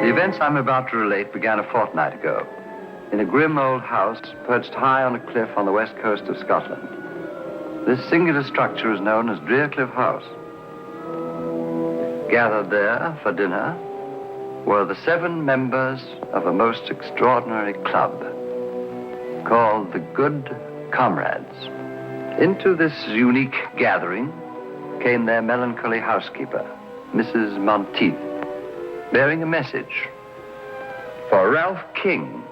The events I'm about to relate began a fortnight ago in a grim old house perched high on a cliff on the west coast of Scotland. This singular structure is known as Cliff House. Gathered there for dinner were the 7 members of a most extraordinary club called the Good Comrades. Into this unique gathering came their melancholy housekeeper, Mrs. Monteith, bearing a message for Ralph King,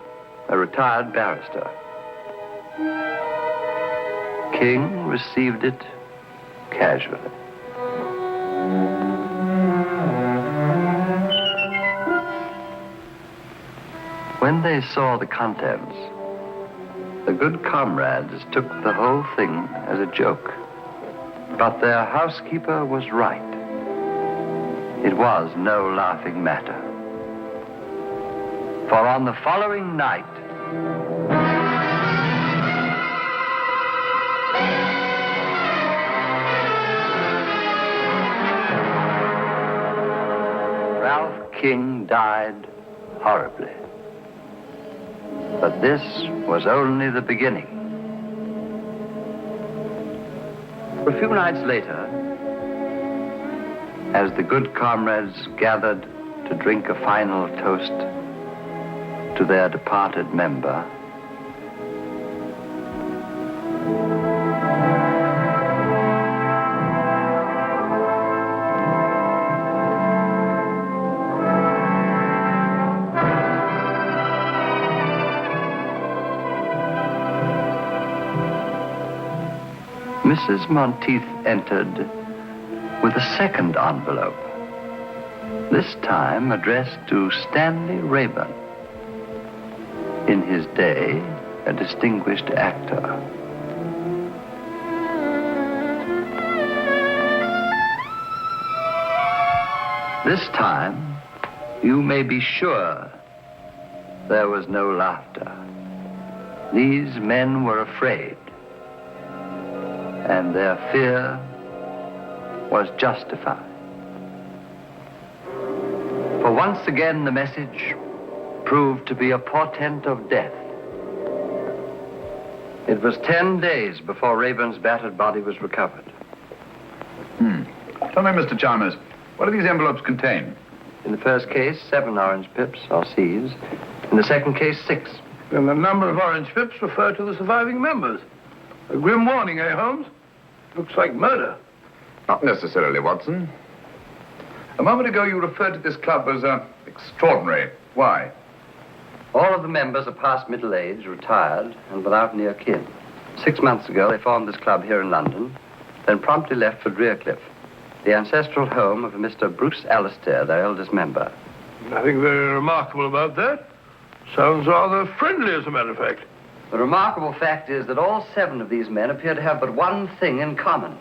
a retired barrister. King received it casually. When they saw the contents, the Good Comrades took the whole thing as a joke. But their housekeeper was right. It was no laughing matter. For on the following night, Ralph King died horribly. But this was only the beginning. A few nights later, as the Good Comrades gathered to drink a final toast to their departed member, Mrs. Monteith entered with a second envelope, this time addressed to Stanley Rayburn, in his day a distinguished actor. This time, you may be sure there was no laughter. These men were afraid, and their fear was justified. For once again, the message proved to be a portent of death. It was 10 days before Rayburn's battered body was recovered. Tell me, Mr. Chalmers, what do these envelopes contain? In the first case, 7 orange pips, or C's. In the second case, 6. And the number of orange pips refer to the surviving members. A grim warning, eh, Holmes? Looks like murder. Not necessarily, Watson. A moment ago, you referred to this club as extraordinary. Why? All of the members are past middle age, retired, and without near kin. 6 months ago, they formed this club here in London, then promptly left for Cliff, the ancestral home of Mr. Bruce Alistair, their eldest member. Nothing very remarkable about that. Sounds rather friendly, as a matter of fact. The remarkable fact is that all 7 of these men appear to have but one thing in common.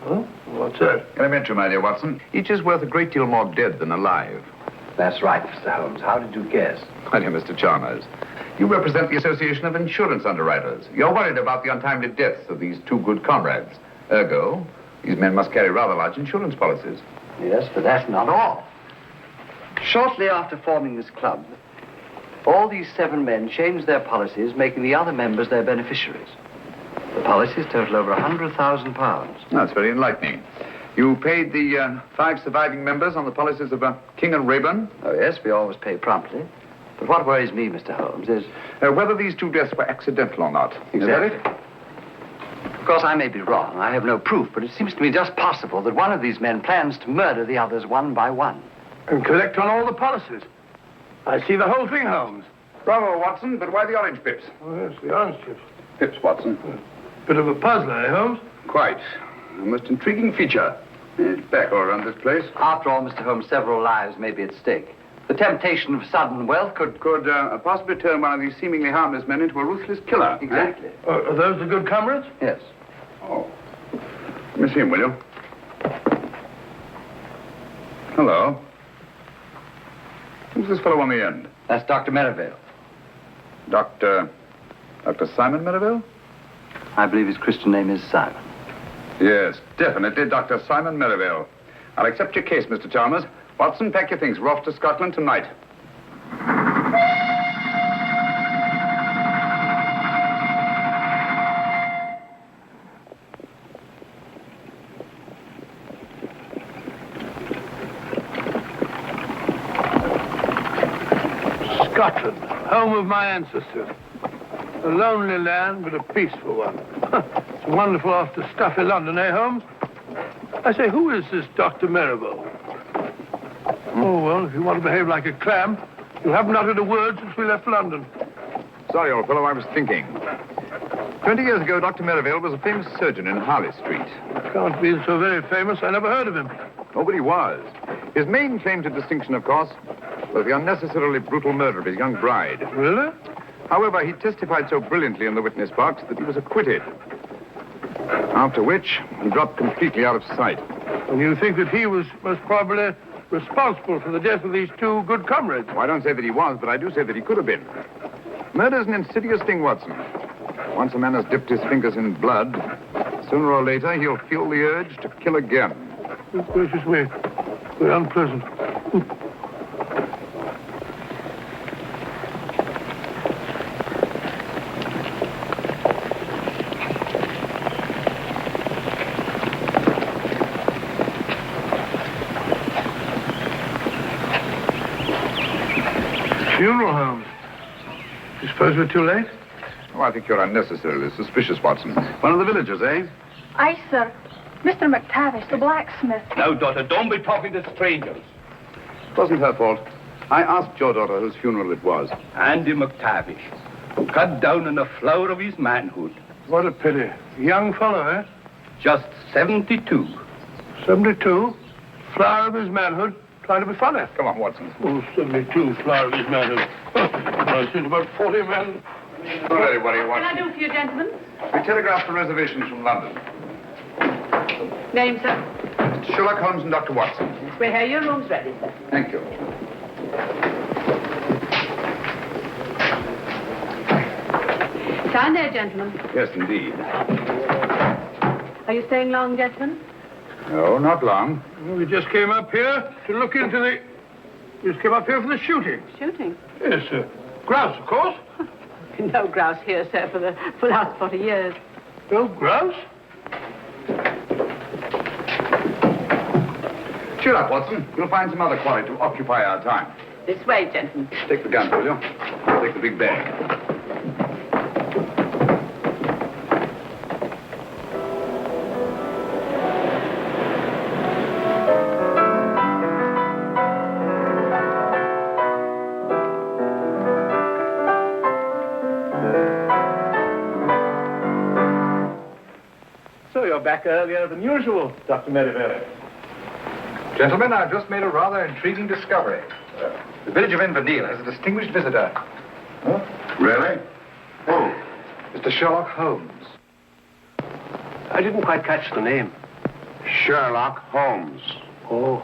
Huh? What's that? Can I mention, my dear Watson, each is worth a great deal more dead than alive. That's right, Mr. Holmes. How did you guess? My dear Mr. Chalmers, you represent the Association of Insurance Underwriters. You're worried about the untimely deaths of these 2 good comrades. Ergo, these men must carry rather large insurance policies. Yes, but that's not all. Shortly after forming this club, all these 7 men changed their policies, making the other members their beneficiaries. The policies total over £100,000. That's very enlightening. You paid the 5 surviving members on the policies of King and Rayburn? Oh, yes, we always pay promptly. But what worries me, Mr. Holmes, is... whether these 2 deaths were accidental or not. Exactly. Is that it? Of course, I may be wrong. I have no proof, but it seems to me just possible that one of these men plans to murder the others one by one. And collect on all the policies. I see the whole thing, Holmes. Bravo, Watson, but why the orange pips? Oh, yes, the orange pips. Pips, Watson. Bit of a puzzler, eh, Holmes? Quite. A most intriguing feature. It's back all around this place. After all, Mr. Holmes, several lives may be at stake. The temptation of sudden wealth could possibly turn one of these seemingly harmless men into a ruthless killer. Exactly. Are those the good comrades? Yes. Oh. Let me see him, will you? Hello. Who's this fellow on the end? That's Dr. Merivale. Dr. Simon Merivale? I believe his Christian name is Simon. Yes, definitely, Dr. Simon Merivale. I'll accept your case, Mr. Chalmers. Watson, pack your things. We're off to Scotland tonight. Scotland, home of my ancestors. A lonely land, but a peaceful one. It's wonderful after stuffy London, eh, Holmes? I say, who is this Dr. Merivale? Oh, well, if you want to behave like a clam, you haven't uttered a word since we left London. Sorry, old fellow, I was thinking. 20 years ago, Dr. Merivale was a famous surgeon in Harley Street. Can't be so very famous. I never heard of him. Nobody was. His main claim to distinction, of course, was the unnecessarily brutal murder of his young bride. Really? However, he testified so brilliantly in the witness box that he was acquitted. After which, he dropped completely out of sight. And you think that he was most probably responsible for the death of these two good comrades? Well, I don't say that he was, but I do say that he could have been. Murder's an insidious thing, Watson. Once a man has dipped his fingers in blood, sooner or later he'll feel the urge to kill again. Oh, gracious me. Very unpleasant. Funeral home. You suppose we're too late? Oh, I think you're unnecessarily suspicious, Watson. One of the villagers, eh? Aye, sir. Mr. McTavish, the blacksmith. Now, daughter, don't be talking to strangers. It wasn't her fault. I asked your daughter whose funeral it was. Andy McTavish, cut down in the flower of his manhood. What a pity. Young fellow, eh? Just 72. 72. Flower of his manhood. Trying to be funny. Come on, Watson. Oh, 72. Flower of his manhood. I see about 40 men. Not ready, what do you want? What can I do for you, gentlemen? We telegraphed for reservations from London. Name, sir? Mr. Sherlock Holmes and Dr. Watson. We'll have your rooms ready, sir. Thank you. Sign there, gentlemen. Yes, indeed. Are you staying long, gentlemen? No, not long. Well, we just came up here to look into the... We just came up here for the shooting. Shooting? Yes, sir. Grouse, of course. No grouse here, sir, for the last 40 years. No grouse? Cheer up, Watson. You'll find some other quarry to occupy our time. This way, gentlemen. Take the gun, will you? I'll take the big bag. So you're back earlier than usual, Dr. Merivale. Gentlemen, I've just made a rather intriguing discovery. The village of Inverness has a distinguished visitor. Huh? Really? Who? Mr. Sherlock Holmes. I didn't quite catch the name. Sherlock Holmes. Oh.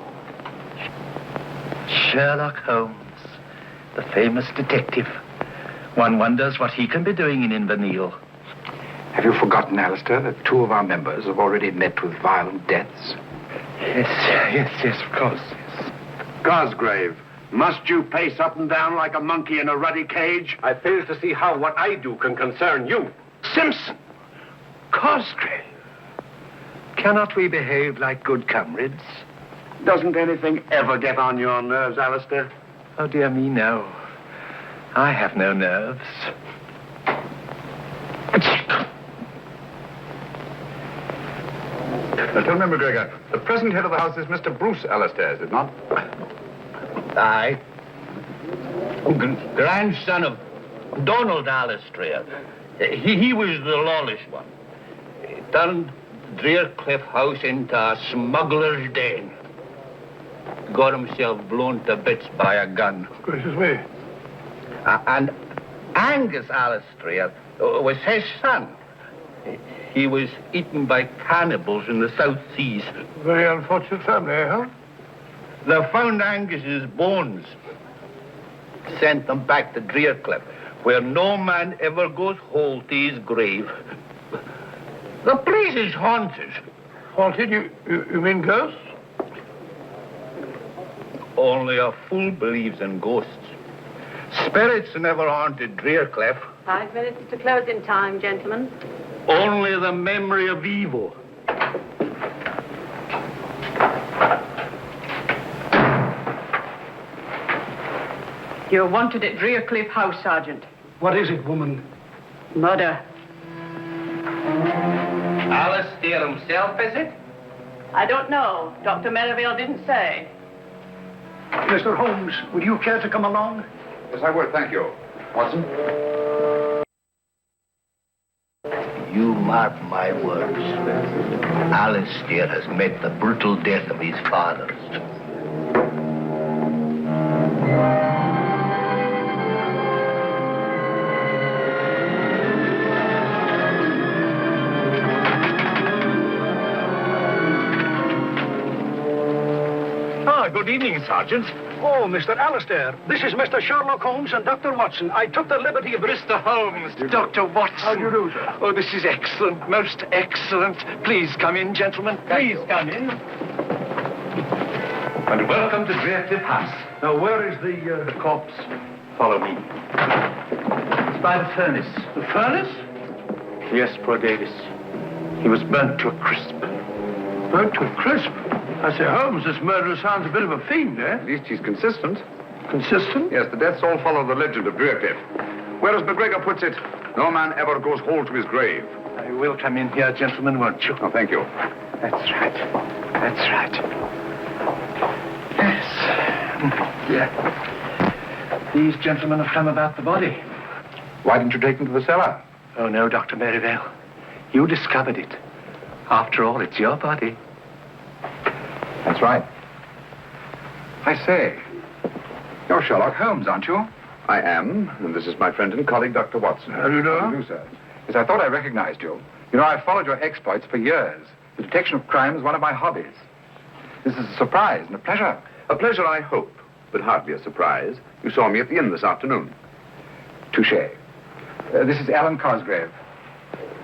Sherlock Holmes, the famous detective. One wonders what he can be doing in Inverness. Have you forgotten, Alistair, that two of our members have already met with violent deaths? Yes, of course, yes. Cosgrave, must you pace up and down like a monkey in a ruddy cage? I fail to see how what I do can concern you. Simpson! Cosgrave! Cannot we behave like good comrades? Doesn't anything ever get on your nerves, Alistair? Oh, dear me, no. I have no nerves. Tell me, McGregor, the present head of the house is Mr. Bruce Alistair, is it not? Aye. Grandson of Donald Alistair. He was the lawless one. He turned Drearcliff House into a smuggler's den. Got himself blown to bits by a gun. Gracious me. And Angus Alistair was his son. He was eaten by cannibals in the South Seas. Very unfortunate family, eh, huh? They found Angus's bones. Sent them back to Drearcliff, where no man ever goes whole to his grave. The place is haunted. Haunted? You mean ghosts? Only a fool believes in ghosts. Spirits never haunted Drearcliff. 5 minutes to closing time, gentlemen. Only the memory of evil. You're wanted at Drearcliff House, Sergeant. What is it, woman? Murder. Alistair himself, is it? I don't know. Dr. Merivale didn't say. Mr. Holmes, would you care to come along? Yes, I would, thank you. Watson? You mark my words. Alistair has met the brutal death of his fathers. Good evening, Sergeant. Oh, Mr. Alistair. This is Mr. Sherlock Holmes and Dr. Watson. I took the liberty of... Mr. Holmes, Dr. Watson. How do you do, sir? Oh, this is excellent, most excellent. Please come in, gentlemen. Please come in. And welcome to Drearcliff House. Now, where is the corpse? Follow me. It's by the furnace. The furnace? Yes, poor Davis. He was burnt to a crisp. Burnt to a crisp? I say, Holmes, this murderer sounds a bit of a fiend, eh? At least he's consistent. Consistent? Yes, the deaths all follow the legend of Drearcliff. Whereas McGregor puts it, no man ever goes whole to his grave. I will come in here, gentlemen, won't you? Oh, thank you. That's right. That's right. Yes. Yeah. These gentlemen have come about the body. Why didn't you take them to the cellar? Oh, no, Dr. Merivale. You discovered it. After all, it's your body. That's right. I say, you're Sherlock Holmes, aren't you? I am, and this is my friend and colleague, Dr. Watson. How do you know? How do you do, sir? Yes, I thought I recognized you. You know, I've followed your exploits for years. The detection of crime is one of my hobbies. This is a surprise and a pleasure. A pleasure, I hope, but hardly a surprise. You saw me at the inn this afternoon. Touché. This is Alan Cosgrave.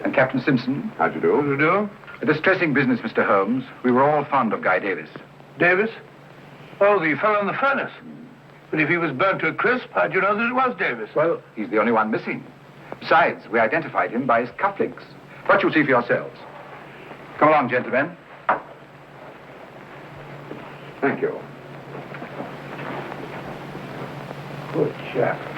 And Captain Simpson. How do you do? How do you do? A distressing business, Mr. Holmes. We were all fond of Guy Davis. Davis? Oh, the fellow in the furnace. But if he was burnt to a crisp, how'd you know that it was Davis? Well, he's the only one missing. Besides, we identified him by his cufflinks. But you'll see for yourselves. Come along, gentlemen. Thank you. Good chap.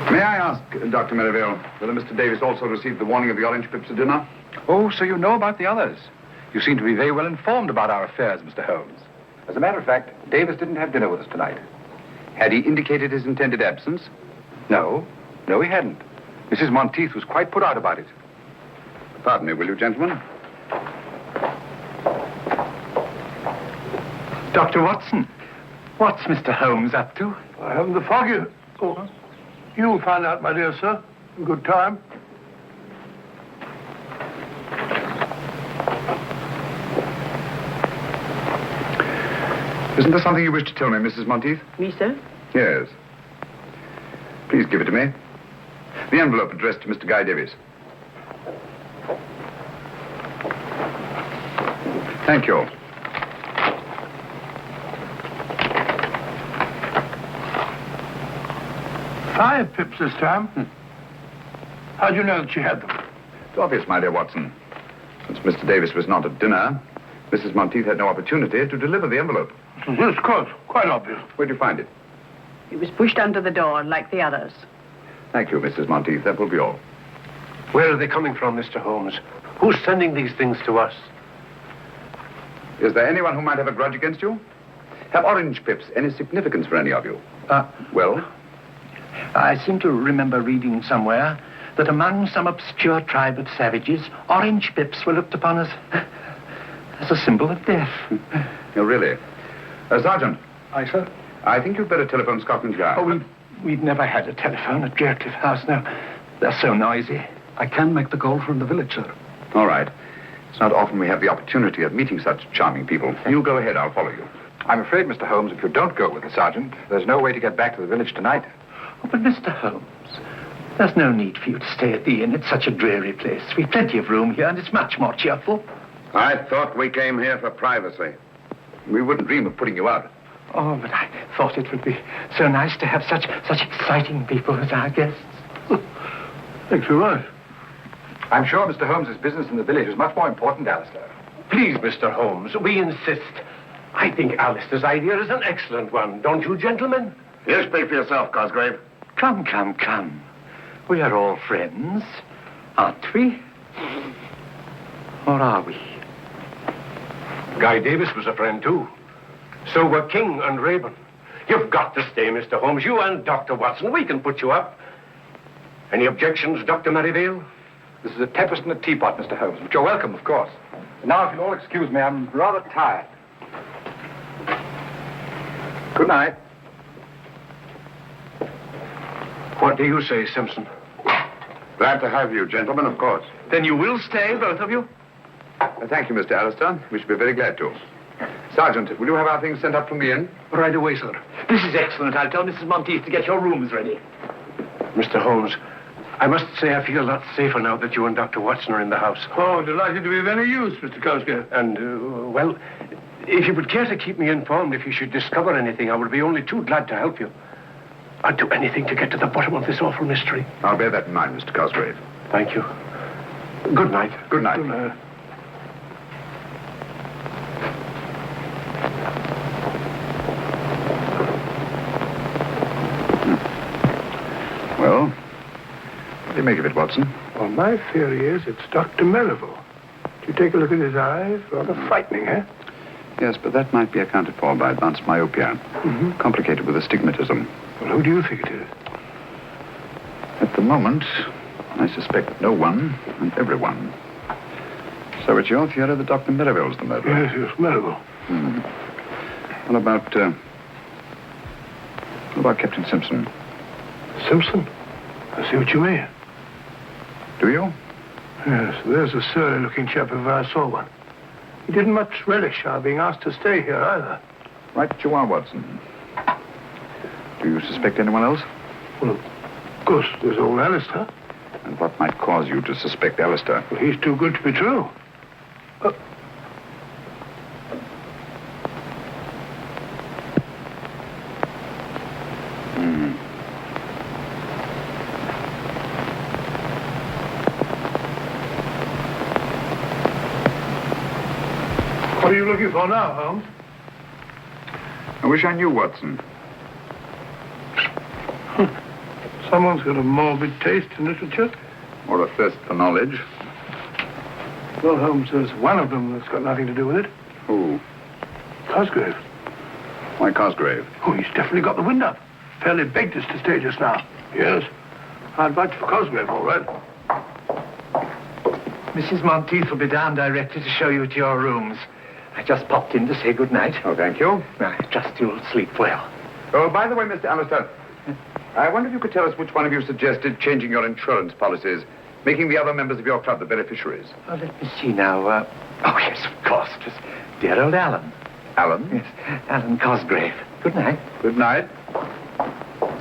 May I ask, Dr. Merivale, whether Mr. Davis also received the warning of the orange pips at dinner? Oh, so you know about the others. You seem to be very well informed about our affairs, Mr. Holmes. As a matter of fact, Davis didn't have dinner with us tonight. Had he indicated his intended absence? No. No, he hadn't. Mrs. Monteith was quite put out about it. Pardon me, will you, gentlemen? Dr. Watson, what's Mr. Holmes up to? I haven't the foggiest. Oh, you'll find out, my dear sir, in good time. Isn't there something you wish to tell me, Mrs. Monteith? Me, sir? Yes. Please give it to me. The envelope addressed to Mr. Guy Davis. Thank you. Five pips this time. How'd you know that she had them? It's obvious, my dear Watson. Since Mr. Davis was not at dinner, Mrs. Monteith had no opportunity to deliver the envelope. Yes, of course. Quite obvious. Where'd you find it? It was pushed under the door, like the others. Thank you, Mrs. Monteith. That will be all. Where are they coming from, Mr. Holmes? Who's sending these things to us? Is there anyone who might have a grudge against you? Have orange pips any significance for any of you? Well? I seem to remember reading somewhere that among some obscure tribe of savages, orange pips were looked upon as a symbol of death. Oh, really? Sergeant. Aye, sir? I think you'd better telephone Scotland Yard. Oh, we've never had a telephone at Drearcliff House now. They're so noisy. I can make the call from the village, sir. All right. It's not often we have the opportunity of meeting such charming people. You go ahead, I'll follow you. I'm afraid, Mr. Holmes, if you don't go with the sergeant, there's no way to get back to the village tonight. Oh, but Mr. Holmes, there's no need for you to stay at the inn. It's such a dreary place. We've plenty of room here, and it's much more cheerful. I thought we came here for privacy. We wouldn't dream of putting you out. Oh, but I thought it would be so nice to have such exciting people as our guests. Thanks, you're right. I'm sure Mr. Holmes's business in the village is much more important, Alistair. Please, Mr. Holmes, we insist. I think Alistair's idea is an excellent one, don't you, gentlemen? You speak for yourself, Cosgrave. Come, come, come. We are all friends, aren't we? Or are we? Guy Davis was a friend, too. So were King and Rayburn. You've got to stay, Mr. Holmes. You and Dr. Watson. We can put you up. Any objections, Dr. Merivale? This is a tempest in a teapot, Mr. Holmes, but you're welcome, of course. And now, if you'll all excuse me, I'm rather tired. Good night. What do you say, Simpson? Glad to have you, gentlemen, of course. Then you will stay, both of you? Thank you, Mr. Alistair. We should be very glad to. Sergeant, will you have our things sent up from the inn? Right away, sir. This is excellent. I'll tell Mrs. Monteith to get your rooms ready. Mr. Holmes, I must say I feel a lot safer now that you and Dr. Watson are in the house. Oh, delighted to be of any use, Mr. Cosgrave. And, well, if you would care to keep me informed if you should discover anything, I would be only too glad to help you. I'd do anything to get to the bottom of this awful mystery. I'll bear that in mind, Mr. Cosgrave. Thank you. Good night. Good night. Good night. Well, what do you make of it, Watson? Well, my theory is it's Dr. Merivale. You take a look at his eyes, rather frightening, eh? Yes, but that might be accounted for by advanced myopia. Complicated with astigmatism. Well, who do you think it is? At the moment, I suspect no one and everyone. So it's your theory that Dr. Merivale's the murderer? Yes, Merivale. What about Captain Simpson? Simpson? I see what you mean. Do you? Yes, there's a surly-looking chap if I saw one. He didn't much relish our being asked to stay here, either. Right you are, Watson. Do you suspect anyone else? Well, of course, there's old Alistair. And what might cause you to suspect Alistair? Well, he's too good to be true. What are you looking for now, Holmes? I wish I knew, Watson. Someone's got a morbid taste in literature. Or a thirst for knowledge. Well, Holmes, there's one of them that's got nothing to do with it. Who? Cosgrave. Why Cosgrave? Oh, he's definitely got the wind up. Fairly begged us to stay just now. Yes. I'd vote for Cosgrave, all right. Mrs. Monteith will be down directly to show you to your rooms. I just popped in to say good night. Oh, thank you. I trust you'll sleep well. Oh, by the way, Mr. Alistair, I wonder if you could tell us which one of you suggested changing your insurance policies, making the other members of your club the beneficiaries. Oh, let me see now. Oh, yes, of course. It was dear old Alan. Alan? Yes, Alan Cosgrave. Good night. Good night.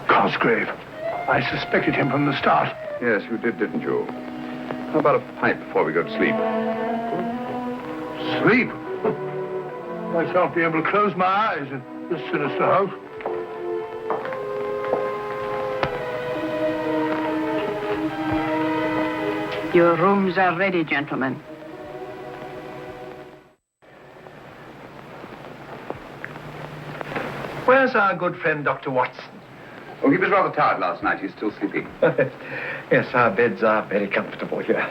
Cosgrave. I suspected him from the start. Yes, you did, didn't you? How about a pipe before we go to sleep? Sleep? I shan't be able to close my eyes in this sinister house. Your rooms are ready, gentlemen. Where's our good friend, Dr. Watson? Oh, he was rather tired last night. He's still sleeping. Yes, our beds are very comfortable here.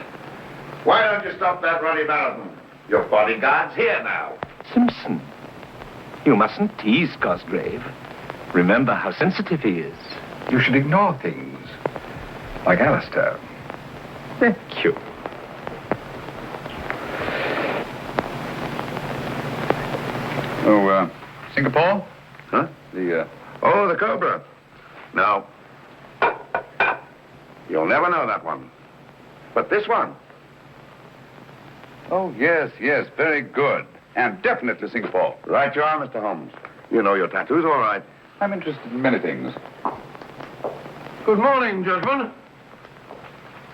Why don't you stop that ruddy marathon? Your bodyguard's here now. Simpson, you mustn't tease Cosgrave. Remember how sensitive he is. You should ignore things. Like Alistair. Thank you. Oh, Singapore? Huh? The Cobra. No. You'll never know that one. But this one. Oh, yes, very good. And definitely Singapore. Right you are, Mr. Holmes. You know your tattoos all right. I'm interested in many things. Good morning, gentlemen.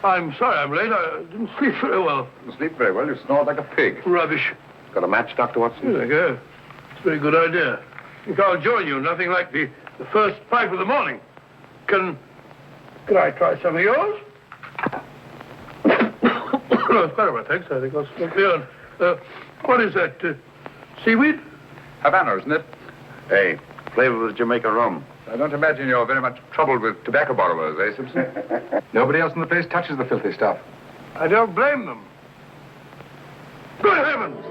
I'm sorry I'm late. I didn't sleep very well. You sleep very well. You snore like a pig. Rubbish. Got a match, Dr. Watson? Here I go. It's a very good idea. I think I'll join you. Nothing like the first pipe of the morning. Can I try some of yours? No, it's quite all right, thanks. I think I'll smoke my own. What is that? Seaweed? Havana, isn't it? Hey, flavor of the Jamaica rum. I don't imagine you're very much troubled with tobacco borrowers, eh, Simpson? Nobody else in the place touches the filthy stuff. I don't blame them. Good heavens!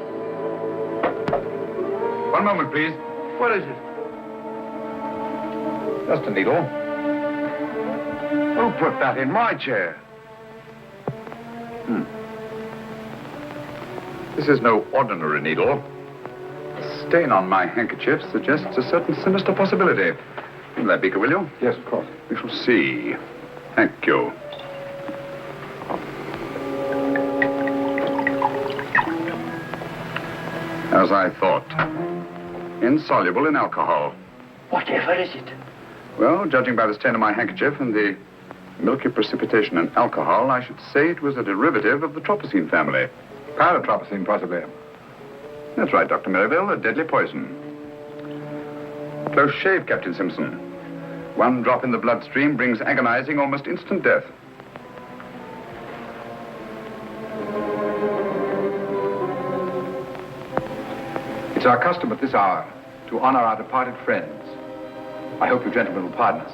One moment, please. What is it? Just a needle. Who put that in my chair? This is no ordinary needle. The stain on my handkerchief suggests a certain sinister possibility. Give me that beaker, will you? Yes, of course. We shall see. Thank you. As I thought. Insoluble in alcohol. Whatever is it? Well, judging by the stain on my handkerchief and the milky precipitation in alcohol, I should say it was a derivative of the tropicine family. Paratropicine, possibly. That's right, Dr. Merivale, a deadly poison. Close shave, Captain Simpson. One drop in the bloodstream brings agonizing, almost instant death. It's our custom at this hour to honor our departed friends. I hope you gentlemen will pardon us.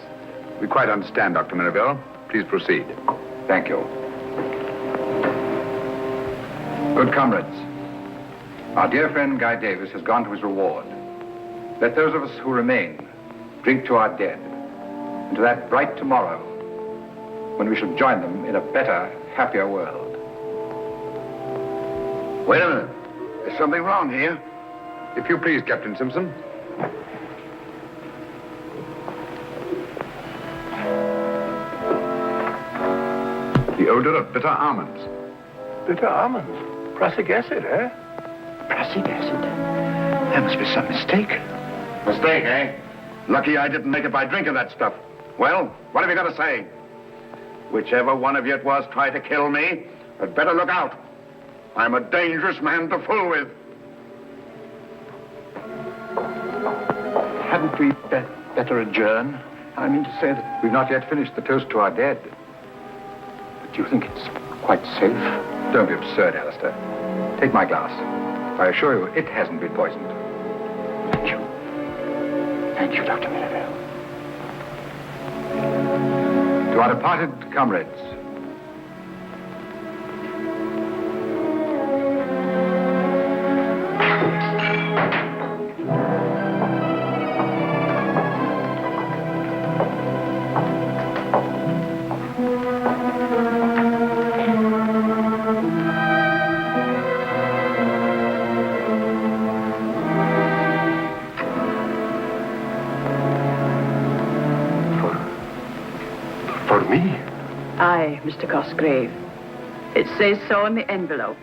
We quite understand, Dr. Merivale. Please proceed. Thank you. Good comrades, our dear friend Guy Davis has gone to his reward. Let those of us who remain drink to our dead and to that bright tomorrow when we shall join them in a better, happier world. Wait a minute. There's something wrong here. If you please, Captain Simpson. The odor of bitter almonds. Bitter almonds. Prussic acid, eh? Prussic acid? There must be some mistake. Mistake, eh? Lucky I didn't make it by drinking that stuff. Well, what have you got to say? Whichever one of you it was tried to kill me, had better look out. I'm a dangerous man to fool with. Hadn't we better adjourn? I mean to say that... We've not yet finished the toast to our dead. Do you think it's quite safe? Don't be absurd, Alistair. Take my glass. I assure you, it hasn't been poisoned. Thank you. Thank you, Dr. Merivale. To our departed comrades, Aye, Mr. Cosgrave. It says so in the envelope.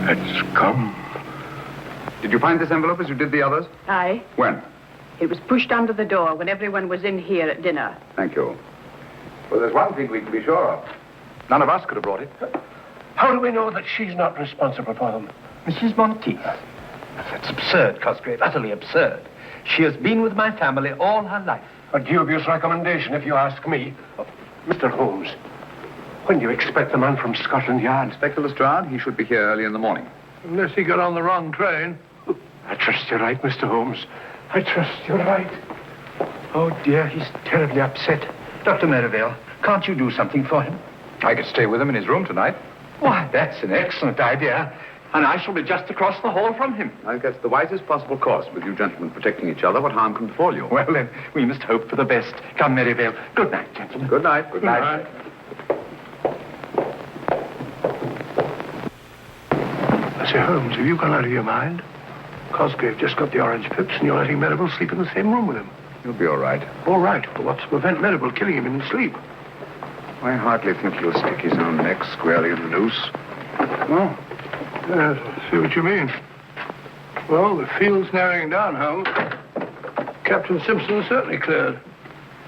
It's come. did you find this envelope as you did the others? Aye. When? It was pushed under the door when everyone was in here at dinner. Thank you. Well, there's one thing we can be sure of. None of us could have brought it. How do we know that she's not responsible for them? Mrs. Monteith. That's absurd, Cosgrave. Utterly absurd. She has been with my family all her life. A dubious recommendation, if you ask me. Mr. Holmes, when do you expect the man from Scotland Yard? Inspector Lestrade, he should be here early in the morning. Unless he got on the wrong train. I trust you're right, Mr. Holmes. I trust you're right. Oh, dear, he's terribly upset. Dr. Merivale, can't you do something for him? I could stay with him in his room tonight. Why, that's an excellent idea. And I shall be just across the hall from him. I think that's the wisest possible course, with you gentlemen protecting each other. What harm can befall you? Well, then, we must hope for the best. Come, Merivale. Good night, gentlemen. Good night. Good night. I say, Holmes, have you gone out of your mind? Cosgrave just got the orange pips and you're letting Maribel sleep in the same room with him. You'll be all right. All right, but what's to prevent Maribel killing him in his sleep? I hardly think he'll stick his own neck squarely in the noose. Oh, yes, I see what you mean. Well, the field's narrowing down, Holmes. Captain Simpson is certainly cleared.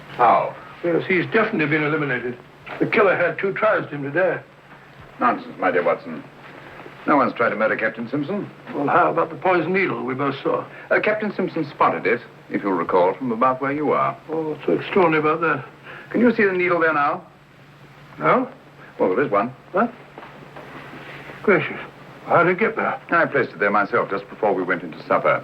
How? Yes, he's definitely been eliminated. The killer had 2 tries to him today. Nonsense, my dear Watson. No one's tried to murder Captain Simpson. Well, how about the poison needle we both saw? Captain Simpson spotted it, if you'll recall, from about where you are. Oh, what's so extraordinary about that? Can you see the needle there now? No? Well, there is one. What? Gracious. How did it get there? I placed it there myself just before we went into supper.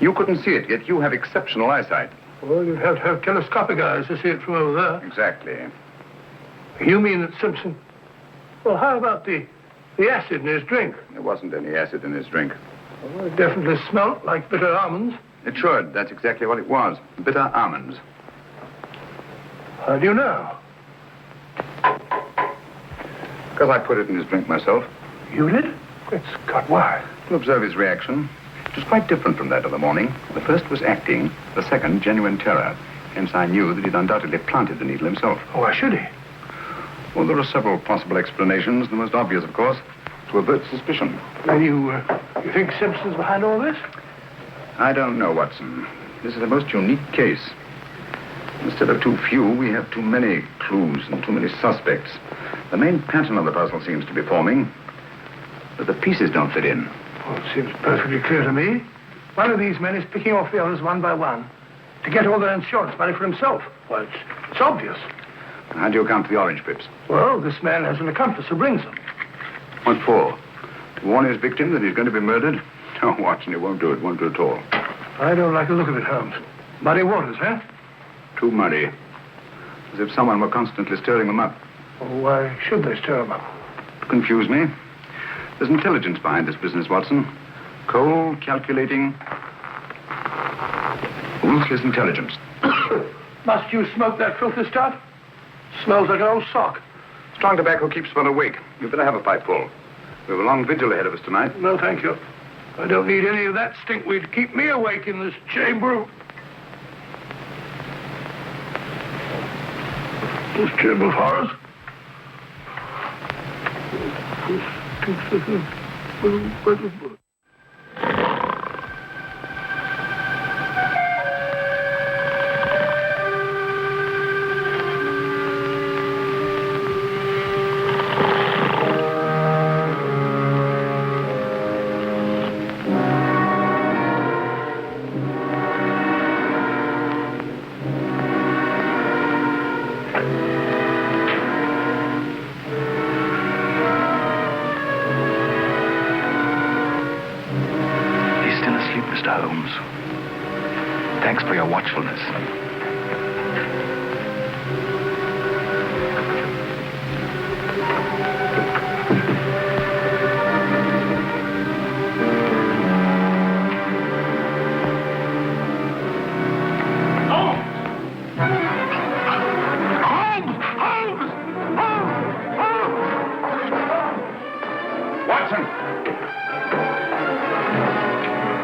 You couldn't see it, yet you have exceptional eyesight. Well, you'd have to have telescopic eyes to see it from over there. Exactly. You mean that Simpson... Well, how about the acid in his drink? There wasn't any acid in his drink. Well, it definitely smelled like bitter almonds. It should. That's exactly what it was. Bitter almonds. How do you know? Because I put it in his drink myself. You did? Great Scott, why? To observe his reaction. It was quite different from that of the morning. The first was acting, the second genuine terror. Hence I knew that he'd undoubtedly planted the needle himself. Oh, why should he? Well, there are several possible explanations. The most obvious, of course, to avert suspicion. Then you think Simpson's behind all this? I don't know, Watson. This is a most unique case. Instead of too few, we have too many clues and too many suspects. The main pattern of the puzzle seems to be forming, but the pieces don't fit in. Well, it seems perfectly clear to me. One of these men is picking off the others one by one to get all their insurance money for himself. Well, it's obvious. How do you account for the orange pips? Well, this man has an accomplice who brings them. What for? To warn his victim that he's going to be murdered? Oh, Watson, it won't do it. Won't do it at all. I don't like the look of it, Holmes. Muddy waters, huh? Too muddy. As if someone were constantly stirring them up. Well, why should they stir them up? To confuse me. There's intelligence behind this business, Watson. Cold, calculating, ruthless intelligence. Must you smoke that filthy stuff? Smells like an old sock. Strong tobacco keeps one awake. You'd better have a pipe full. We have a long vigil ahead of us tonight. No, thank you. I don't need any of that stinkweed to keep me awake in this chamber of... This chamber of horrors. Mr. Holmes. Thanks for your watchfulness.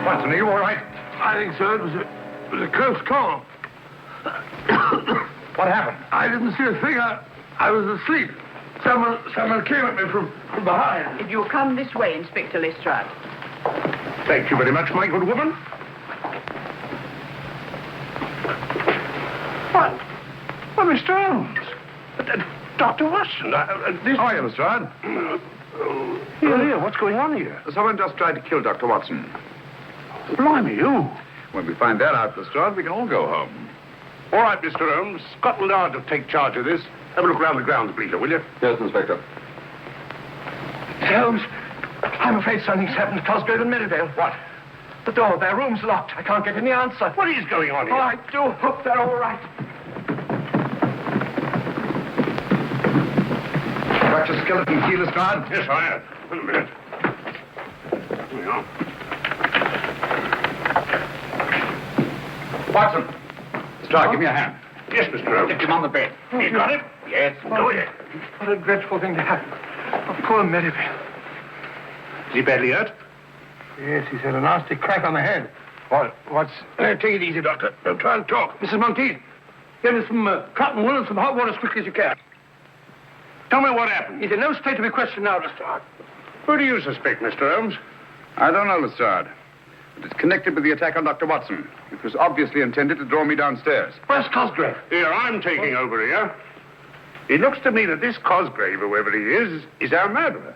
Watson, are you all right? I think so. It was a close call. What happened? I didn't see a thing. I was asleep. Someone came at me from behind. If you'll come this way, Inspector Lestrade. Thank you very much, my good woman. What? Well, Mr. Holmes. Dr. Watson. This... How are you, Lestrade? Here, what's going on here? Someone just tried to kill Dr. Watson. Blimey, you. When we find that out, Lestrade, we can all go home. All right, Mr. Holmes. Scotland Yard will take charge of this. Have a look around the grounds, please, will you? Yes, Inspector. Holmes, I'm afraid something's happened to Cosgrave and Merivale. What? The door of their room's locked. I can't get any answer. What is going on here? Oh, I do hope they're all right. Got your skeleton key, Lestrade? Yes, I have. Wait a minute. Here we are. Watson. Lestrade, give me a hand. Yes, Mr. Holmes. Get him on the bed. You got it? Yes. Go ahead. What a dreadful thing to happen. Oh, poor Merivale. Is he badly hurt? Yes, he's had a nasty crack on the head. What's... Take it easy, Doctor. Don't try and talk. Mrs. Monteith, get me some cotton wool and some hot water as quickly as you can. Tell me what happened. He's in no state to be questioned now, Lestrade. Who do you suspect, Mr. Holmes? I don't know, Lestrade. But it's connected with the attack on Dr. Watson. It was obviously intended to draw me downstairs. Where's Cosgrave? Here, I'm taking over here. It looks to me that this Cosgrave, whoever he is our murderer.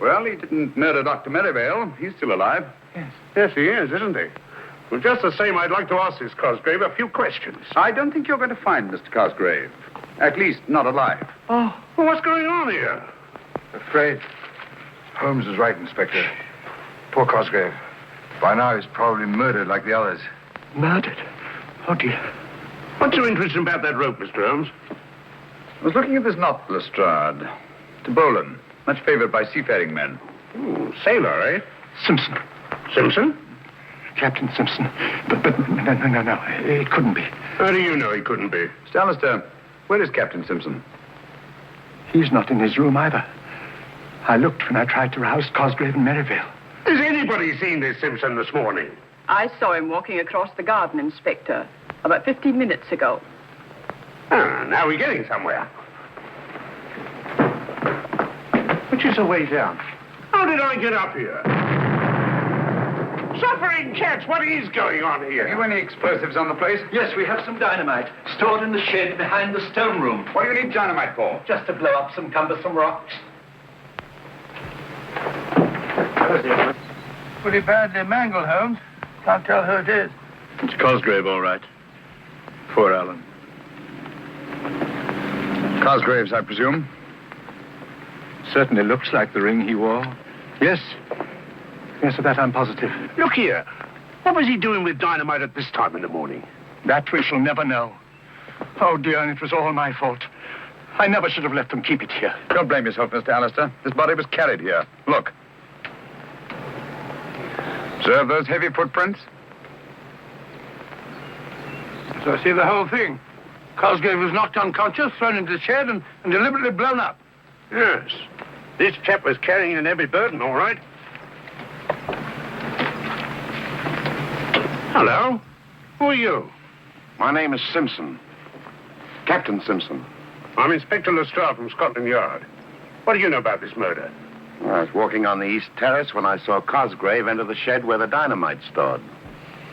Well, he didn't murder Dr. Merivale. He's still alive. Yes, he is, isn't he? Well, just the same, I'd like to ask this Cosgrave a few questions. I don't think you're going to find Mr. Cosgrave. At least, not alive. Oh, well, what's going on here? Afraid. Holmes is right, Inspector. Poor Cosgrave. By now, he's probably murdered like the others. Murdered? Oh, dear. What's so interesting about that rope, Mr. Holmes? I was looking at this knot, Lestrade. To Bolan, much favored by seafaring men. Ooh, sailor, eh? Simpson. Simpson? Captain Simpson. But no. It couldn't be. How do you know he couldn't be? Mr. Alistair, where is Captain Simpson? He's not in his room either. I looked when I tried to rouse Cosgrave and Merivale. Has anybody seen this Simpson this morning? I saw him walking across the garden, Inspector, about 15 minutes ago. Ah, now we're getting somewhere. Which is the way down? How did I get up here? Suffering cats, what is going on here? Have you any explosives on the place? Yes, we have some dynamite stored in the shed behind the stone room. What do you need dynamite for? Just to blow up some cumbersome rocks. Pretty badly mangled, Holmes. Can't tell who it is. It's Cosgrave, all right. Poor Alan. Cosgrave's, I presume? Certainly looks like the ring he wore. Yes. Yes, of that I'm positive. Look here. What was he doing with dynamite at this time in the morning? That we shall never know. Oh, dear, and it was all my fault. I never should have let them keep it here. Don't blame yourself, Mr. Alistair. This body was carried here. Look. Observe those heavy footprints? So I see the whole thing. Cosgrave was knocked unconscious, thrown into the shed, and deliberately blown up. Yes. This chap was carrying an heavy burden, all right. Hello. Who are you? My name is Simpson. Captain Simpson. I'm Inspector Lestrade from Scotland Yard. What do you know about this murder? I was walking on the east terrace when I saw Cosgrave enter the shed where the dynamite's stored.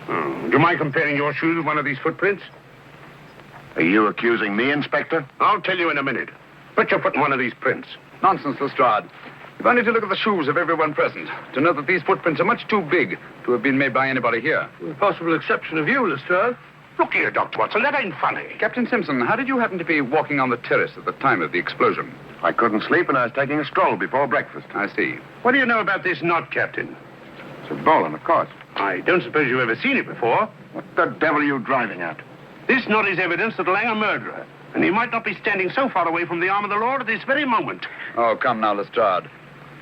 Oh, do you mind comparing your shoes with one of these footprints? Are you accusing me, Inspector? I'll tell you in a minute. Put your foot in one of these prints. Nonsense, Lestrade. You've only to look at the shoes of everyone present to know that these footprints are much too big to have been made by anybody here. With the possible exception of you, Lestrade. Look here, Dr. Watson, that ain't funny. Captain Simpson, how did you happen to be walking on the terrace at the time of the explosion? I couldn't sleep and I was taking a stroll before breakfast. I see. What do you know about this knot, Captain? It's a Bolan, of course. I don't suppose you've ever seen it before. What the devil are you driving at? This knot is evidence that'll hang a murderer. And he might not be standing so far away from the arm of the law at this very moment. Oh, come now, Lestrade.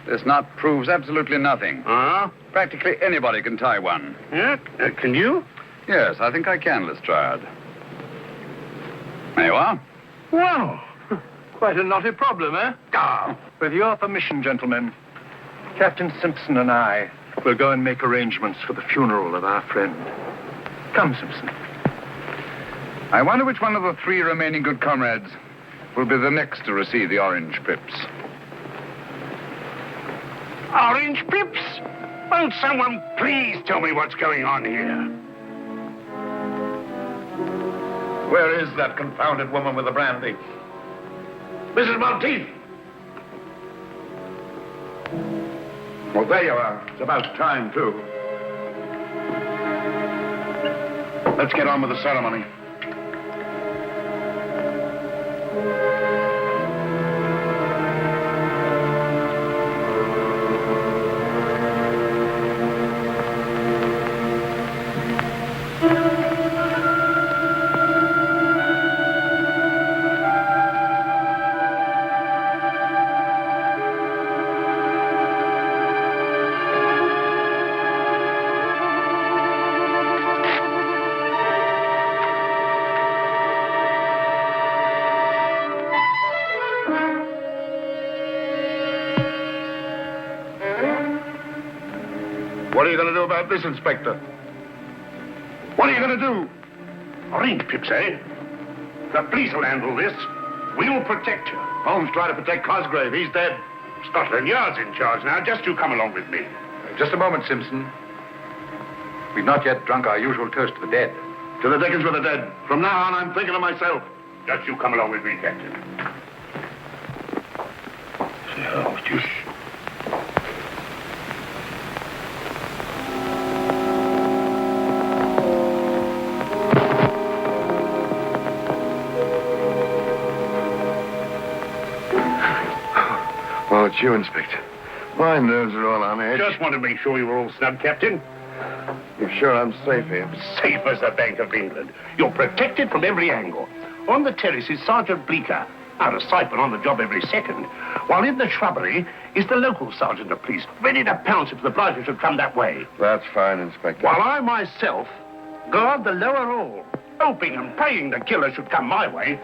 This knot proves absolutely nothing. Practically anybody can tie one. Yeah? Can you? Yes, I think I can, Lestrade. There you are. Well, quite a knotty problem, eh? With your permission, gentlemen, Captain Simpson and I will go and make arrangements for the funeral of our friend. Come, Simpson. I wonder which one of the three remaining good comrades will be the next to receive the orange pips. Orange pips? Won't someone please tell me what's going on here? Where is that confounded woman with the brandy? Mrs. Monteith. Well, there you are. It's about time, too. Let's get on with the ceremony. What are you going to do about this, Inspector? What are you going to do? Orange pips, eh? The police will handle this. We'll protect you. Holmes tried to protect Cosgrave. He's dead. Scotland Yard's in charge now. Just you come along with me. Just a moment, Simpson. We've not yet drunk our usual toast to the dead. To the dickens with the dead. From now on, I'm thinking of myself. Just you come along with me, Captain. Oh, It's you, Inspector. My nerves are all on edge. Just want to make sure you were all snug, Captain. You're sure I'm safe here? Safe as the Bank of England. You're protected from every angle. On the terrace is Sergeant Bleecker, out of sight but on the job every second. While in the shrubbery is the local sergeant of police, ready to pounce if the blighter should come that way. That's fine, Inspector. While I myself guard the lower hall, hoping and praying the killer should come my way.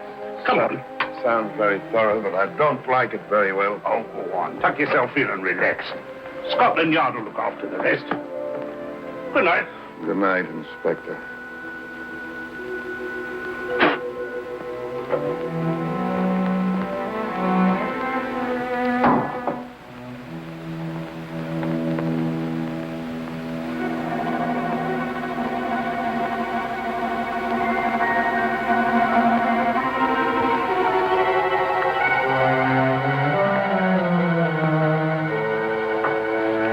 Come on. Sounds very thorough, but I don't like it very well. Oh, go on. Tuck yourself in and relax. Scotland Yard will look after the rest. Good night. Good night, Inspector.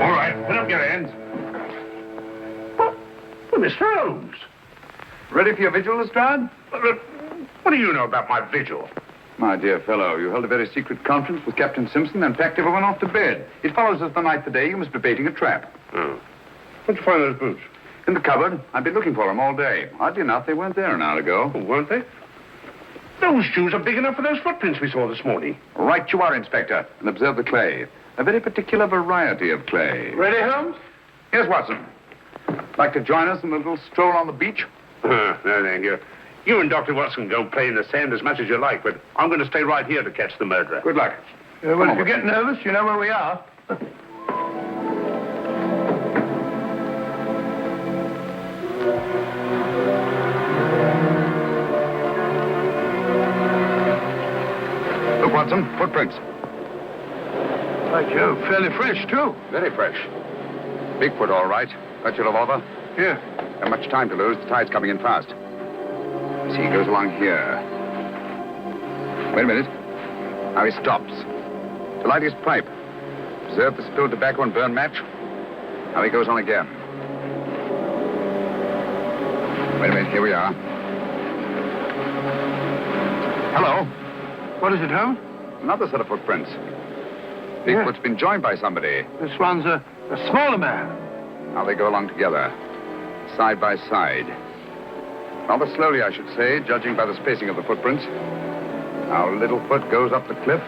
All right, put up your hands. Mr. Holmes. Ready for your vigil, Lestrade? What do you know about my vigil? My dear fellow, you held a very secret conference with Captain Simpson and packed everyone off to bed. It follows as the night today you must be baiting a trap. Oh. Where'd you find those boots? In the cupboard. I've been looking for them all day. Oddly enough, they weren't there an hour ago. Oh, weren't they? Those shoes are big enough for those footprints we saw this morning. Right you are, Inspector. And observe the clay. A very particular variety of clay. Ready, Holmes? Here's Watson. Like to join us in a little stroll on the beach? No, thank you. You and Dr. Watson go play in the sand as much as you like, but I'm going to stay right here to catch the murderer. Good luck. Well, if you get nervous, you know where we are. Look, Watson, footprints. By Jove, fairly fresh, too. Very fresh. Bigfoot, all right. Got your revolver? Here. Not much time to lose. The tide's coming in fast. See, he goes along here. Wait a minute. Now he stops. To light his pipe. Observe the spilled tobacco and burn match. Now he goes on again. Wait a minute. Here we are. Hello. What is it, Holmes? Another set of footprints. Bigfoot's been joined by somebody. This one's a smaller man. Now they go along together. Side by side. Rather slowly, I should say, judging by the spacing of the footprints. Now Littlefoot goes up the cliff.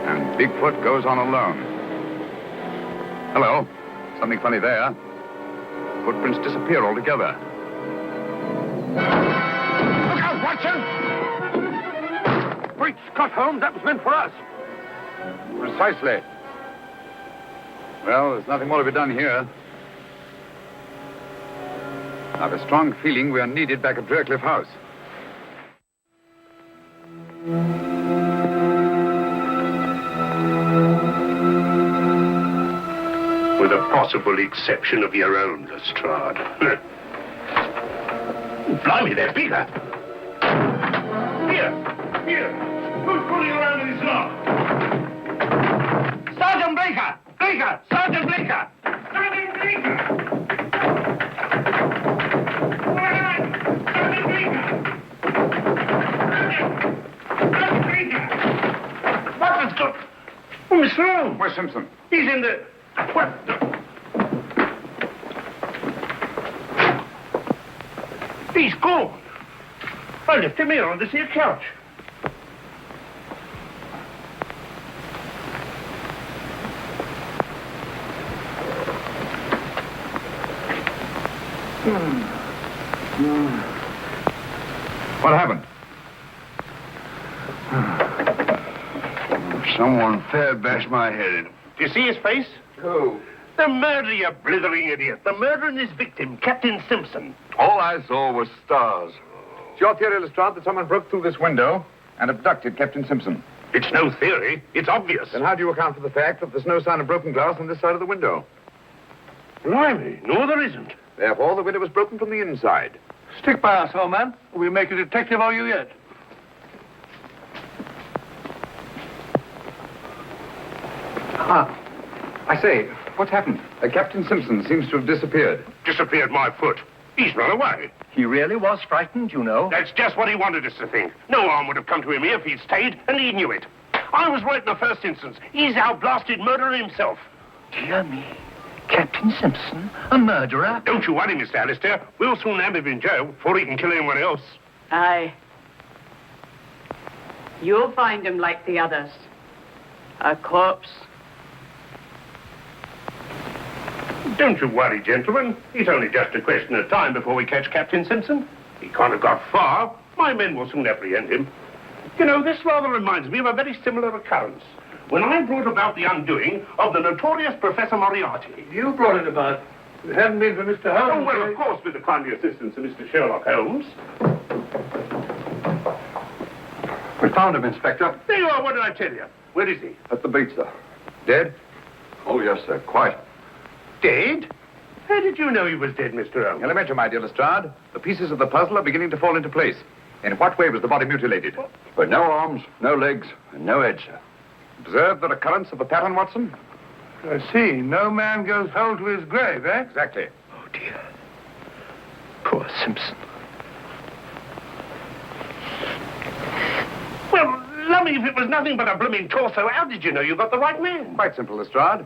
And Bigfoot goes on alone. Hello. Something funny there. Footprints disappear altogether. Look out, Watson! Great Scott, Holmes, that was meant for us. Precisely. Well, there's nothing more to be done here. I have a strong feeling we are needed back at Draycliffe House. With a possible exception of your own, Lestrade. Blimey, there's Bleecker. Here. Who's pulling around in his lock? Sergeant Bleecker! Sergeant Bleecker! Sergeant Bleecker! What's got? Oh, Mr. Holmes. Where's Simpson? He's in the... What? He's gone. I left him here on this here couch. What happened? Someone fair bashed my head in. Do you see his face? Who? The murderer, you blithering idiot. The murderer and his victim, Captain Simpson. All I saw was stars. It's your theory, Lestrade, that someone broke through this window and abducted Captain Simpson. It's no theory. It's obvious. Then how do you account for the fact that there's no sign of broken glass on this side of the window? Blimey, no, there isn't. Therefore, the window was broken from the inside. Stick by us, old man. We'll make a detective of you yet. I say, what's happened? Captain Simpson seems to have disappeared. Disappeared my foot. He's run away. He really was frightened, you know. That's just what he wanted us to think. No harm would have come to him if he'd stayed, and he knew it. I was right in the first instance. He's our blasted murderer himself. Dear me. Captain Simpson, a murderer? Don't you worry, Mr. Alistair. We'll soon have him in jail before he can kill anyone else. Aye. You'll find him like the others. A corpse. Don't you worry, gentlemen. It's only just a question of time before we catch Captain Simpson. He can't have got far. My men will soon apprehend him. You know, this rather reminds me of a very similar occurrence. When I brought about the undoing of the notorious Professor Moriarty. You brought it about. If it hadn't been for Mr. Holmes... Oh, well, of course, with the kindly assistance of Mr. Sherlock Holmes. We found him, Inspector. There you are. What did I tell you? Where is he? At the beach, sir. Dead? Oh, yes, sir. Quite. Dead? How did you know he was dead, Mr. Holmes? Elementary, my dear Lestrade. The pieces of the puzzle are beginning to fall into place. In what way was the body mutilated? With no arms, no legs, and no head, sir. Observe the recurrence of the pattern, Watson? I see. No man goes whole to his grave, eh? Exactly. Oh, dear. Poor Simpson. Well, lummy, if it was nothing but a blooming torso, how did you know you got the right man? Quite simple, Lestrade.